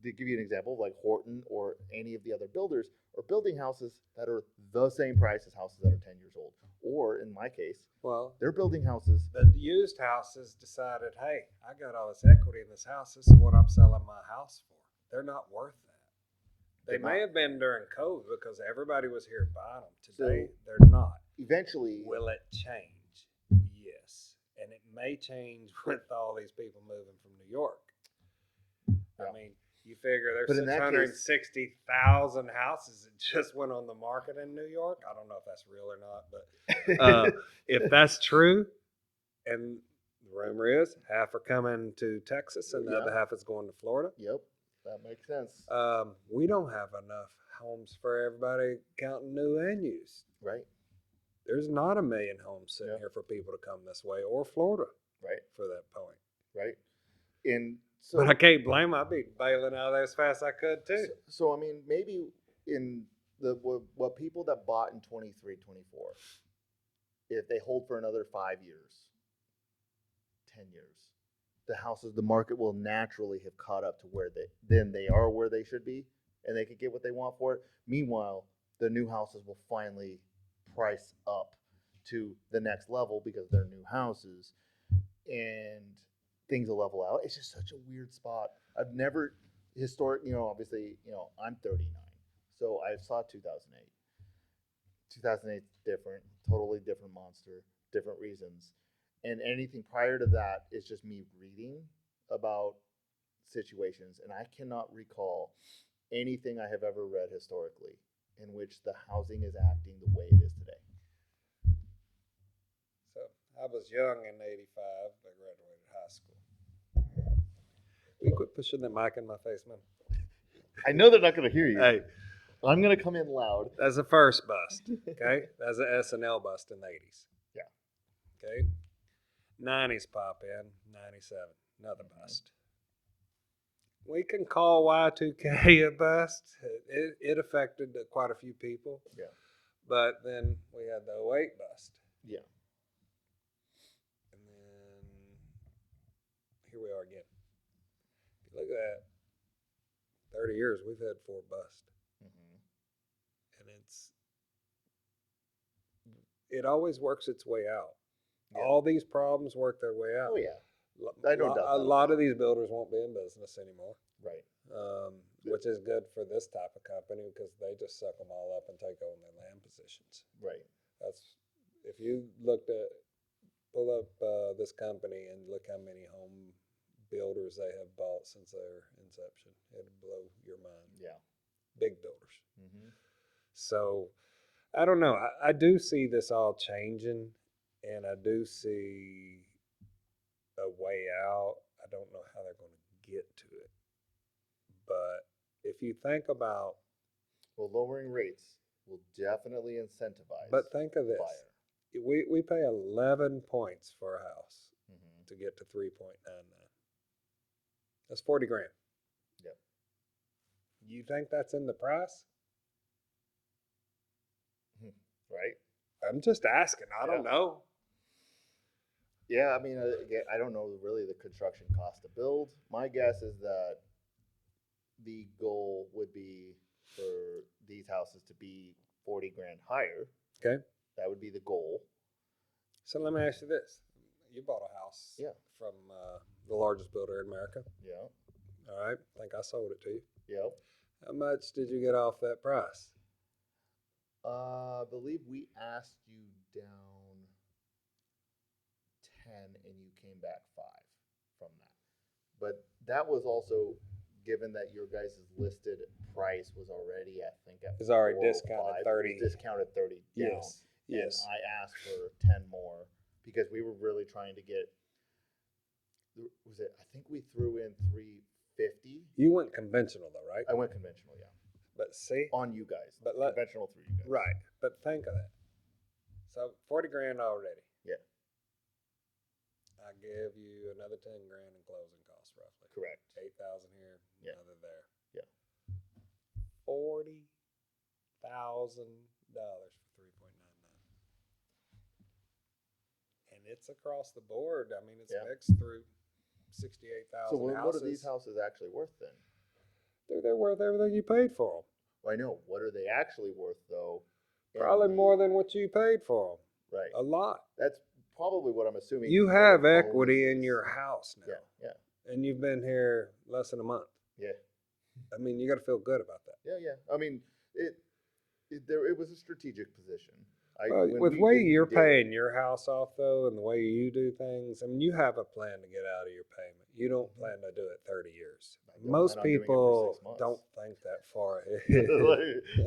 to give you an example, like Horton or any of the other builders are building houses that are the same price as houses that are 10 years old. Or in my case, they're building houses. The used houses decided, hey, I got all this equity in this house. This is what I'm selling my house for. They're not worth that. They They're may not. have been during COVID because everybody was here buying them. Today, So- they're not. Eventually, Will it change? Yes. And it may change with all these people moving from New York. Yeah. I mean, you figure But there's in that case- 660,000 houses that just went on the market in New York. I don't know if that's real or not, but if that's true, and the rumor is half are coming to Texas and the other half is going to Florida. Yep, that makes sense. We don't have enough homes for everybody, counting new and used. Right. There's not 1 million homes sitting Yeah. here for people to come this way, or Florida, Right. for that point. Right. And so, But I can't blame them. I'd be bailing out of there as fast as I could too. so I mean, maybe in the what people that bought in 23, 24, if they hold for another 5 years, 10 years, the market will naturally have caught up to where they are where they should be, and they could get what they want for it. Meanwhile, the new houses will finally price up to the next level because they're new houses, and things will level out. It's just such a weird spot. I've never obviously, I'm 39, so I saw 2008. 2008 is different, totally different monster, different reasons. And anything prior to that is just me reading about situations, and I cannot recall anything I have ever read historically in which the housing is acting the way it is today. So I was young in '85. I graduated high school. We quit pushing the mic in my face, man. I know they're not going to hear you. Hey, I'm going to come in loud. that's the first bust. Okay, that's an SNL bust in the '80s. Yeah. Okay. '90s pop in, '97, another bust. We can call Y2K a bust. It affected quite a few people. Yeah. But then we had the '08 bust. Yeah. And then here we are again. If you look at that, 30 years, we've had 4 busts. Mm-hmm. And it always works its way out. Yeah. All these problems work their way out. Oh, yeah. I don't doubt A that. lot of these builders won't be in business anymore, Right. which is good for this type of company because they just suck them all up and take over their land positions. Right. That's if you pull up this company and look how many home builders they have bought since their inception, it'll blow your mind. Yeah. Big builders. Mm-hmm. So I don't know. I do see this all changing, and I do see a way out. I don't know how they're going to get to it. But if you think about... Well, lowering rates will definitely incentivize. But think of this. Buyer. We pay 11 points for a house Mm-hmm. to get to 3.99. That's 40 grand. Yep. You think that's in the price? Right. I'm just asking. I don't know. Yeah, I mean, I don't know really the construction cost to build. My guess is that the goal would be for these houses to be 40 grand higher. Okay. That would be the goal. So let me ask you this. You bought a house from the largest builder in America. Yeah. All right. I think I sold it to you. Yep. How much did you get off that price? I believe we asked you down 10 and you came back 5 from that. But that was also given that your guys' listed price was already, I think, at It's already 405. discounted 30. It was discounted 30 down. Yes. Yes. And I asked for 10 more because we were really trying to get, I think we threw in 350. You went conventional though, right? I went conventional, yeah. But see, On you guys. But conventional through you guys. right. But think of that. So 40 grand already. Yeah. I give you another 10 grand in closing costs, roughly. Correct. 8,000 here, Yeah. another there. Yeah. $40,000 for 3.99. And it's across the board. I mean, it's mixed through 68,000 So what houses. are these houses actually worth then? They're worth everything you paid for them. Well, I know. What are they actually worth though? Probably more than what you paid for them. Right. A lot. That's probably what I'm assuming. You for have bonuses. equity in your house now. Yeah. And you've been here less than a month. Yeah. I mean, you got to feel good about that. Yeah. I mean, it was a strategic position. Well, When with the we way did, we you're did it. paying your house off, though, and the way you do things, I mean, you have a plan to get out of your payment. You don't plan to do it 30 years. I don't Most plan on doing it for 6 people months. don't think that far ahead.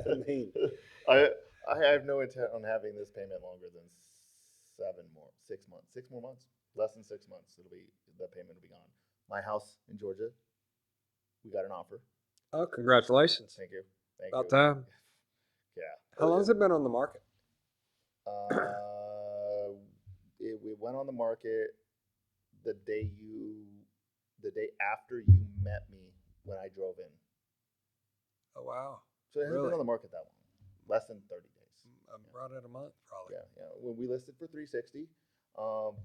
I mean, I I have no intent on having this payment longer than 6 months, 6 more months, less than 6 months. The payment will be gone. My house in Georgia, we got an offer. oh, congratulations. Thank you, thank About you. time. Yeah. How long has it been on the market? Uh, we went on the market the day the day after you met me when I drove in. Oh, wow. So it hasn't Really? been on the market that long, less than 30 days. Right at a month, probably. Yeah. When we listed for 360,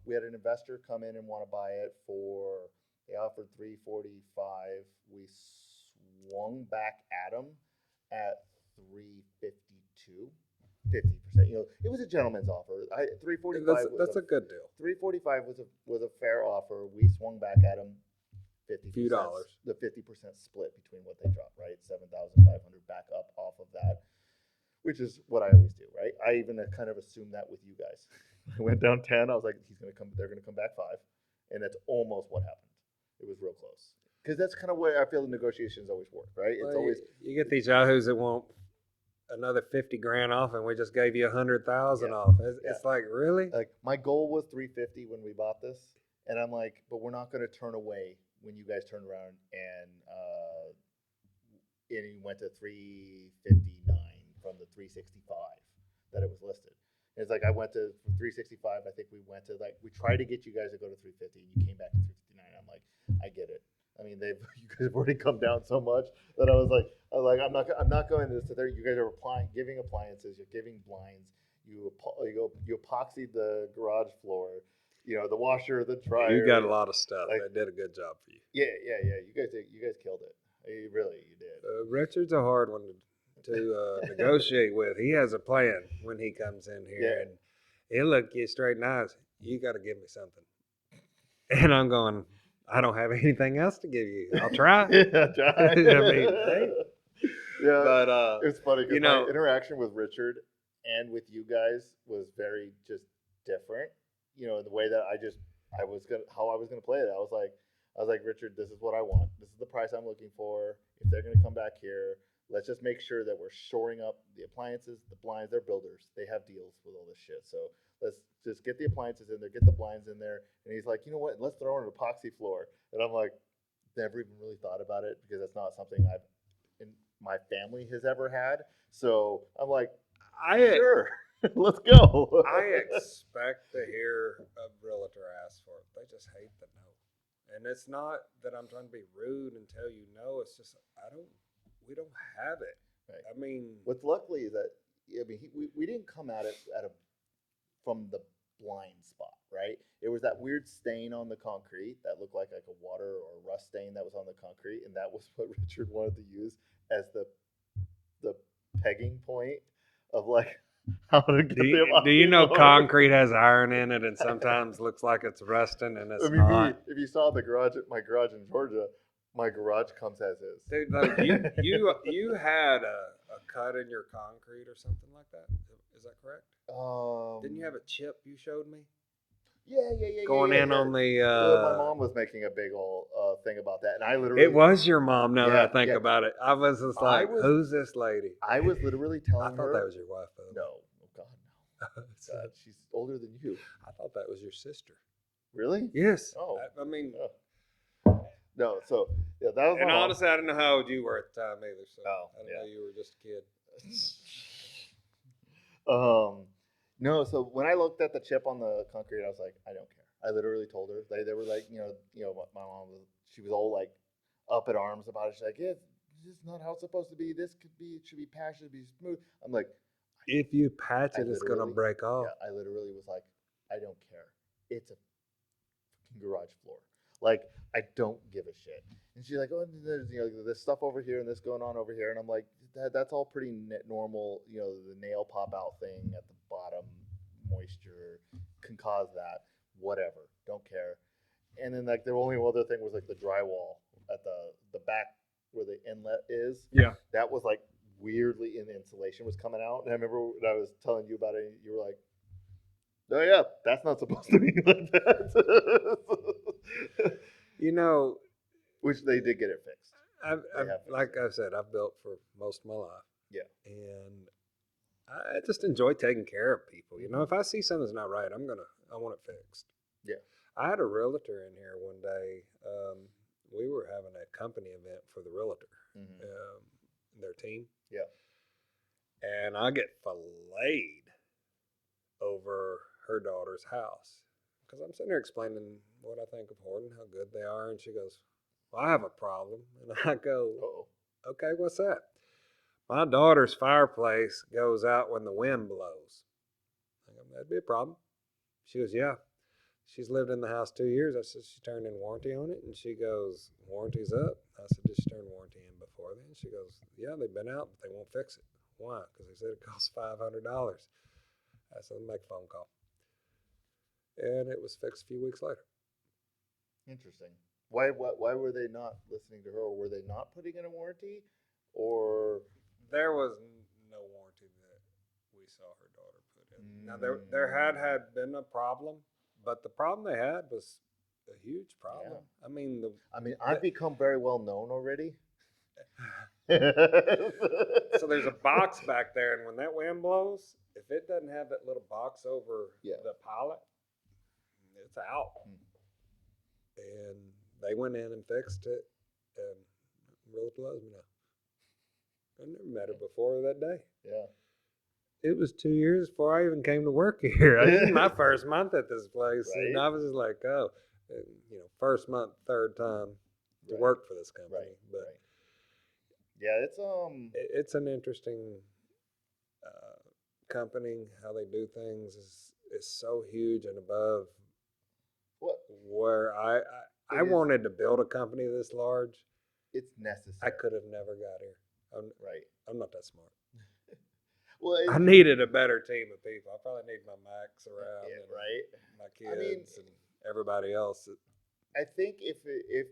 we had an investor come in and want to buy it for. They offered 345. We swung back at them at 352. 50%. It was a gentleman's offer. 345 That's a good deal. 345 was a fair offer. We swung back at them 50%. Few dollars. The 50% split between what they dropped, right? 7,500 back up off of that, which is what I always do, right? I even kind of assumed that with you guys. I went down 10. I was like, they're gonna come back 5, and that's almost what happened. It was real close because that's kind of where I feel the negotiations always work, right? It's Well, always you get these yahoos that want another 50 grand off, and we just gave you 100,000 Yeah. off. Yeah. It's like, really? like my goal was 350 when we bought this, and I'm like, but we're not going to turn away when you guys turned around and you went to 359 from the 365 that it was listed. And it's like I went to 365. I think we went to we tried to get you guys to go to 350, and you came back to 359. I'm like, I get it. I mean, you guys have already come down so much that I was like, I'm not going to sit there. You guys are giving appliances, you're giving blinds, you epoxied the garage floor, the washer, the dryer. You got a lot of stuff. Like, they did a good job for you. Yeah. You guys killed it. You did. Richard's a hard one to negotiate with. He has a plan when he comes in here, and he'll look you straight in the eyes. You got to give me something. And I'm going, I don't have anything else to give you. I'll try. Try. I mean, hey. Yeah, but it's funny because my interaction with Richard and with you guys was very just different. The way that I was gonna play it. I was like, Richard, this is what I want. This is the price I'm looking for. If they're gonna come back here, let's just make sure that we're shoring up the appliances, the blinds. They're builders. They have deals with all this shit. So let's just get the appliances in there, get the blinds in there. And he's like, you know what? Let's throw in an epoxy floor. And I'm like, never even really thought about it because that's not something my family has ever had. So I'm like, sure, let's go. I expect to hear a realtor ask for it. They just hate the no. And it's not that I'm trying to be rude and tell you no. It's just we don't have it. Right. I mean, what's luckily is that we didn't come at it from the blind spot, right? It was that weird stain on the concrete that looked like a water or rust stain that was on the concrete, and that was what Richard wanted to use as the pegging point of how to get do you know concrete has iron in it and sometimes looks like it's rusting and it's not? If you saw my garage in Georgia, my garage comes as is. Dude, like you had a cut in your concrete or something like that. Is that correct? Didn't you have a chip you showed me? Yeah. Going in on the. My mom was making a big old thing about that, and I literally. It was your mom. Now that I think about it, I was just like, "Who's this lady?" I was literally telling her. I thought that was your wife, though. No, oh God, no. God, she's older than you. I thought that was your sister. Really? Yes. Oh, I mean. No, so yeah, that was. And honestly, I didn't know how old you were at the time either. So I didn't know you were just a kid. No, so when I looked at the chip on the concrete, I was like, I don't care. I literally told her. They were like, my mom she was all like up in arms about it. She's like, yeah, this is not how it's supposed to be. It should be patched, it should be smooth. I'm like, if you patch it, it's gonna break off. Yeah, I literally was like, I don't care. It's a fucking garage floor. Like, I don't give a shit. And she's like, oh, there's this stuff over here and this going on over here, and I'm like, that's all pretty normal. The nail pop out thing at the bottom, moisture can cause that. Whatever, don't care. And then the only other thing was the drywall at the back where the inlet is. Yeah. That was like weirdly, and the insulation was coming out. And I remember when I was telling you about it, you were like, "Oh yeah, that's not supposed to be like that." You know, Which they did get it fixed. I've have fixed like I said, I've built for most of my life, Yeah. and I just enjoy taking care of people. You know, if I see something's not right, I want it fixed. Yeah. I had a realtor in here one day. We were having a company event for the realtor, their team. Yeah. And I get filleted over her daughter's house because I'm sitting there explaining what I think of Horton, how good they are, and she goes, "Well, I have a problem," and I go, Uh-oh. "Okay, what's that?" My daughter's fireplace goes out when the wind blows. I go, "That'd be a problem." She goes, "Yeah." She's lived in the house 2 years. I said, "She turned in warranty on it?" And she goes, "Warranty's up." I said, "Did she turn warranty in before then?" She goes, "Yeah, they've been out, but they won't fix it." Why? Because they said it costs $500. I said, "Make a phone call." And it was fixed a few weeks later. Interesting. Why were they not listening to her? Or were they not putting in a warranty? Or There was no warranty that we saw her daughter put in. Now, there had been a problem, but the problem they had was a huge problem. Yeah. I mean, I've become very well known already. So there's a box back there, and when that wind blows, if it doesn't have that little box over the pilot, it's out. And they went in and fixed it, and really loves me now. I never met her before that day. Yeah. It was 2 years before I even came to work here. This is my first month at this place, Right. and I was just like, oh, first month, third time to work for this company. Right. But yeah, it's an interesting company. How they do things is so huge and above where I wanted to build a company this large. It's necessary. I could have never got here. I'm not that smart. Well, I needed a better team of people. I probably need my Max around, and my kids and everybody else. I think if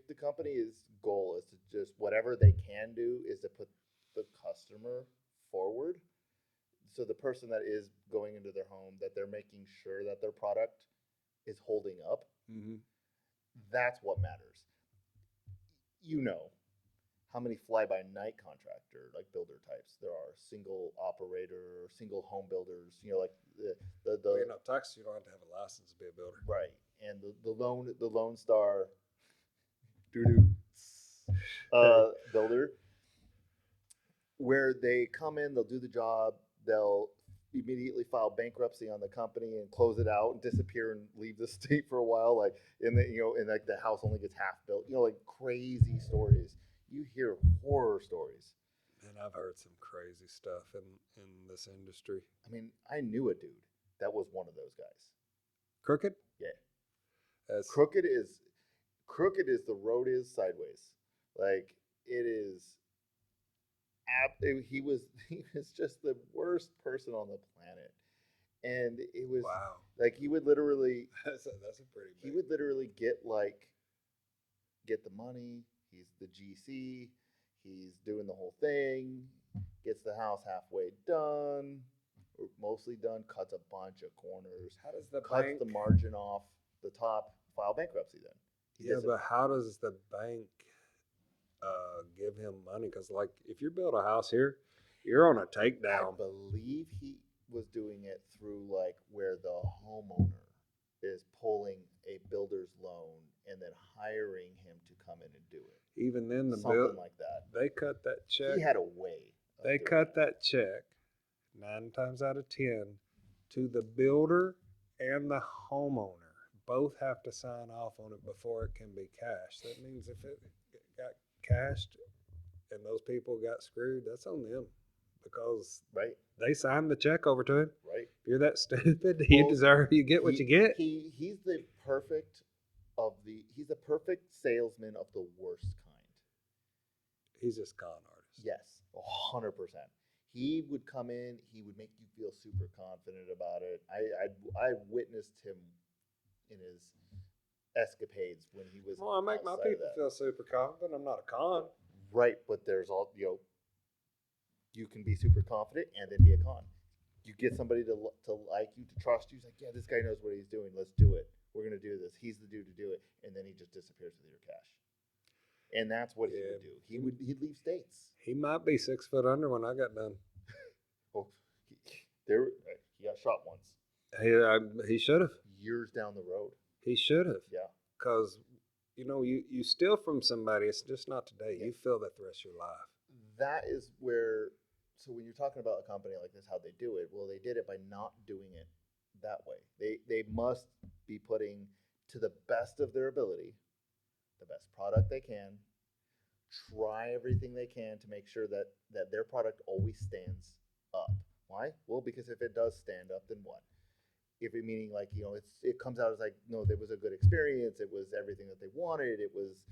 the company's goal is to just whatever they can do is to put the customer forward, so the person that is going into their home, that they're making sure that their product is holding up. Mm-hmm. That's what matters. You know how many fly-by-night contractor like builder types there are, single operator, single home builders. Like Texas, you don't have to have a license to be a builder, right? And the Lone Star builder, where they come in, they'll do the job, they'll immediately file bankruptcy on the company and close it out and disappear and leave the state for a while, like and like the house only gets half built, like crazy stories. You hear horror stories. And I've heard some crazy stuff in this industry. I mean, I knew a dude that was one of those guys. Crooked? Yeah. Crooked is the road is sideways. Like it is. He was just the worst person on the planet, and it was like he would literally. That's a pretty. He would literally get the money. He's the GC. He's doing the whole thing. Gets the house halfway done, or mostly done. Cuts a bunch of corners. How does the cuts the margin off the top? File bankruptcy then. But how does the bank give him money? Because like if you build a house here, you're on a takedown. I believe he was doing it through like where the homeowner is pulling a builder's loan and then hiring him to come in and do it. Even then, something like that. They cut that check. He had a way. They cut that check 9 times out of 10 to the builder and the homeowner. Both have to sign off on it before it can be cashed. That means if it got cashed and those people got screwed, that's on them because they signed the check over to him. Right. If you're that stupid, you get what you get. He's the perfect salesman of the worst kind. He's just con artist. Yes, 100%. He would come in. He would make you feel super confident about it. I witnessed him in his escapades when he was. Well, I make my people feel super confident. I'm not a con. Right, but there's all you can be super confident and then be a con. You get somebody to like you, to trust you. He's like, yeah, this guy knows what he's doing. Let's do it. We're gonna do this. He's the dude to do it, and then he just disappears with your cash. And that's what he would do. He'd leave states. He might be 6 foot under when I got done. Oh, he got shot once. He should have. Years down the road. He should have. Yeah. Because, you steal from somebody. It's just not today. You feel that the rest of your life. That is where. So when you're talking about a company like this, how they do it, well, they did it by not doing it that way. They must be putting to the best of their ability, the best product they can, try everything they can to make sure that their product always stands up. Why? Well, because if it does stand up, then what? If it meaning like, it comes out as like, no, there was a good experience, it was everything that they wanted, it was,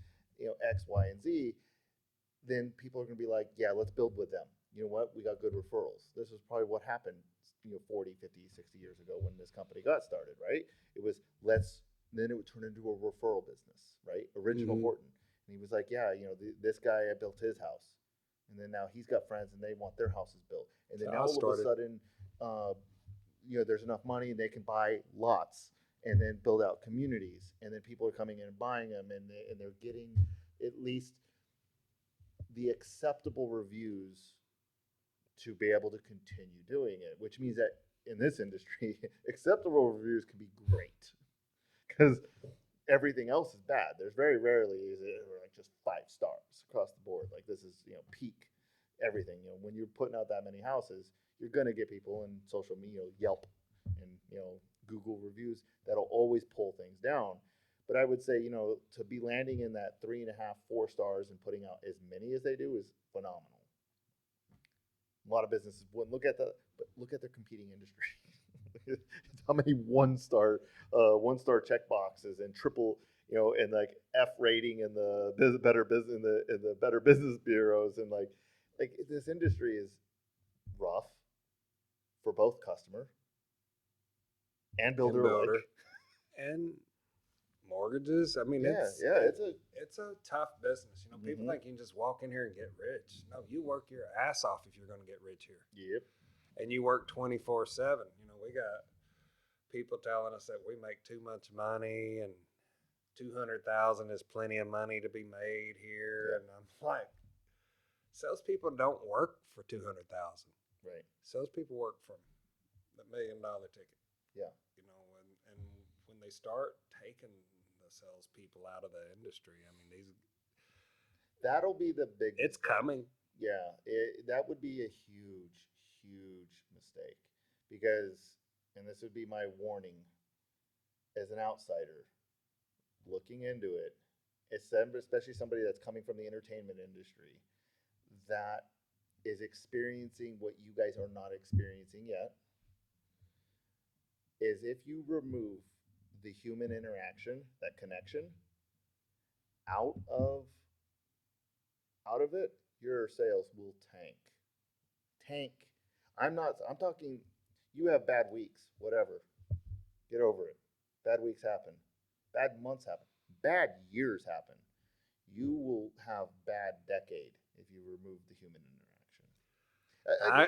X, Y, and Z, then people are going to be like, yeah, let's build with them. You know what? We got good referrals. This is probably what happened, 40, 50, 60 years ago when this company got started, right? It was then it would turn into a referral business, right? Original Horton. And he was like, yeah, this guy built his house. And then now he's got friends and they want their houses built. And then now all of a sudden, there's enough money and they can buy lots and then build out communities. And then people are coming in and buying them and they're getting at least the acceptable reviews to be able to continue doing it, which means that in this industry, acceptable reviews can be great because everything else is bad. There's very rarely is it like just 5 stars across the board. Like this is, peak everything. When you're putting out that many houses, you're going to get people in social media, Yelp and, Google reviews that'll always pull things down. But I would say, to be landing in that 3.5, 4 stars and putting out as many as they do is phenomenal. A lot of businesses wouldn't look at their competing industry. How many one star check boxes and triple, and like F rating in the better business in the better business bureaus, and like this industry is rough for both customer and builder alike. And mortgages. I mean, it's a tough business. People think you can just walk in here and get rich. No, you work your ass off if you're going to get rich here. Yep. And you work 24/7. We got people telling us that we make too much money and 200,000 is plenty of money to be made here. Yep. And I'm like, salespeople don't work for 200,000. Right. Salespeople work for the $1 million ticket. Yeah. And when they start taking the salespeople out of the industry, I mean, that'll be the big. It's coming. Yeah, that would be a huge, huge mistake because, and this would be my warning as an outsider looking into it, especially somebody that's coming from the entertainment industry that is experiencing what you guys are not experiencing yet, is if you remove the human interaction, that connection, out of it, your sales will tank. I'm talking, you have bad weeks, whatever. Get over it. Bad weeks happen. Bad months happen. Bad years happen. You will have bad decade if you remove the human interaction.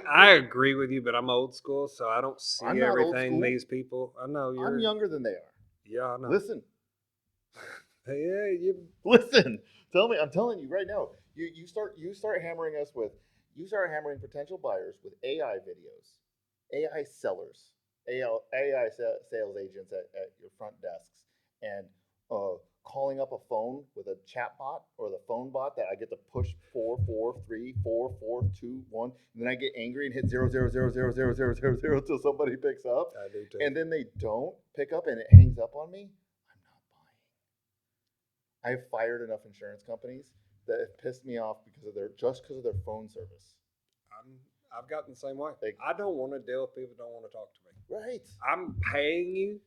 I agree with you, but I'm old school, so I don't see everything these people. I know you're. I'm younger than they are. Yeah, I know. Listen. Hey, you listen. I'm telling you right now. You start hammering us with. You start hammering potential buyers with AI videos, AI sellers, AI sales agents at your front desks, and calling up a phone with a chat bot or the phone bot that I get to push 4434442 and then I get angry and hit 0000000 till somebody picks up. I do too. And then they don't pick up and it hangs up on me. I'm not buying. I've fired enough insurance companies that have pissed me off because of their phone service. I've gotten the same way. I don't want to deal with people who don't want to talk to me. Right. I'm paying you.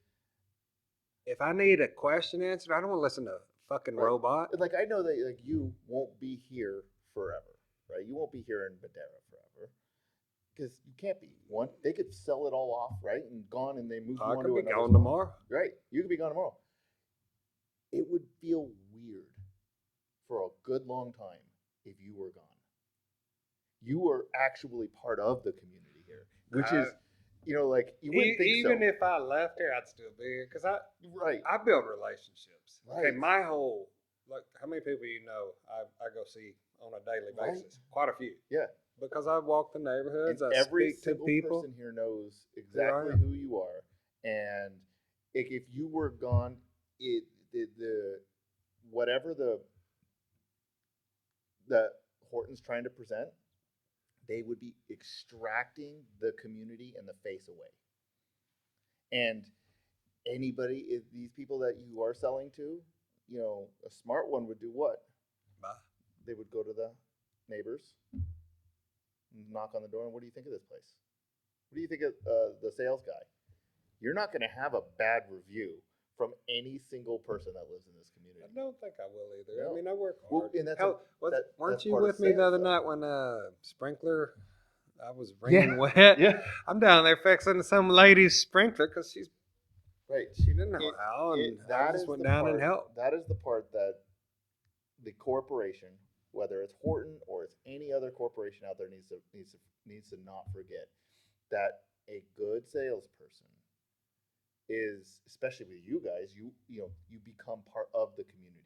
If I need a question answered, I don't want to listen to a fucking robot. Like, I know that you won't be here forever, right? You won't be here in Madera forever because you can't be. One, they could sell it all off, right, and gone, and they move you on to another. I could be gone tomorrow. Right. You could be gone tomorrow. It would feel weird for a good long time if you were gone. You are actually part of the community here, which is, like you wouldn't think so. Even if I left here, I'd still be here because Right. I build relationships. Okay, Right. my whole like how many people I go see on a daily Right. basis? Quite a few. Yeah. Because I walk the neighborhoods, And I every speak to single people. person here knows Who I exactly am. who you are, and if you were gone, the whatever the Horton's trying to present, they would be extracting the community and the face away. And anybody, if these people that you are selling to, a smart one would do what? Bye. They would go to the neighbors, knock on the door, and what do you think of this place? What do you think of the sales guy? You're not going to have a bad review from any single person that lives in this community. I don't think I will either. No. I mean, I work Well, hard. and that's Hell, weren't that's you part of with me the sales, other though. night when sprinkler? I was wringing wet. Yeah. I'm down there fixing some lady's sprinkler because Right. she didn't know how, and I just went down and helped. That is the part that the corporation, whether it's Horton or it's any other corporation out there, needs to not forget that a good salesperson is, especially with you guys, you become part of the community.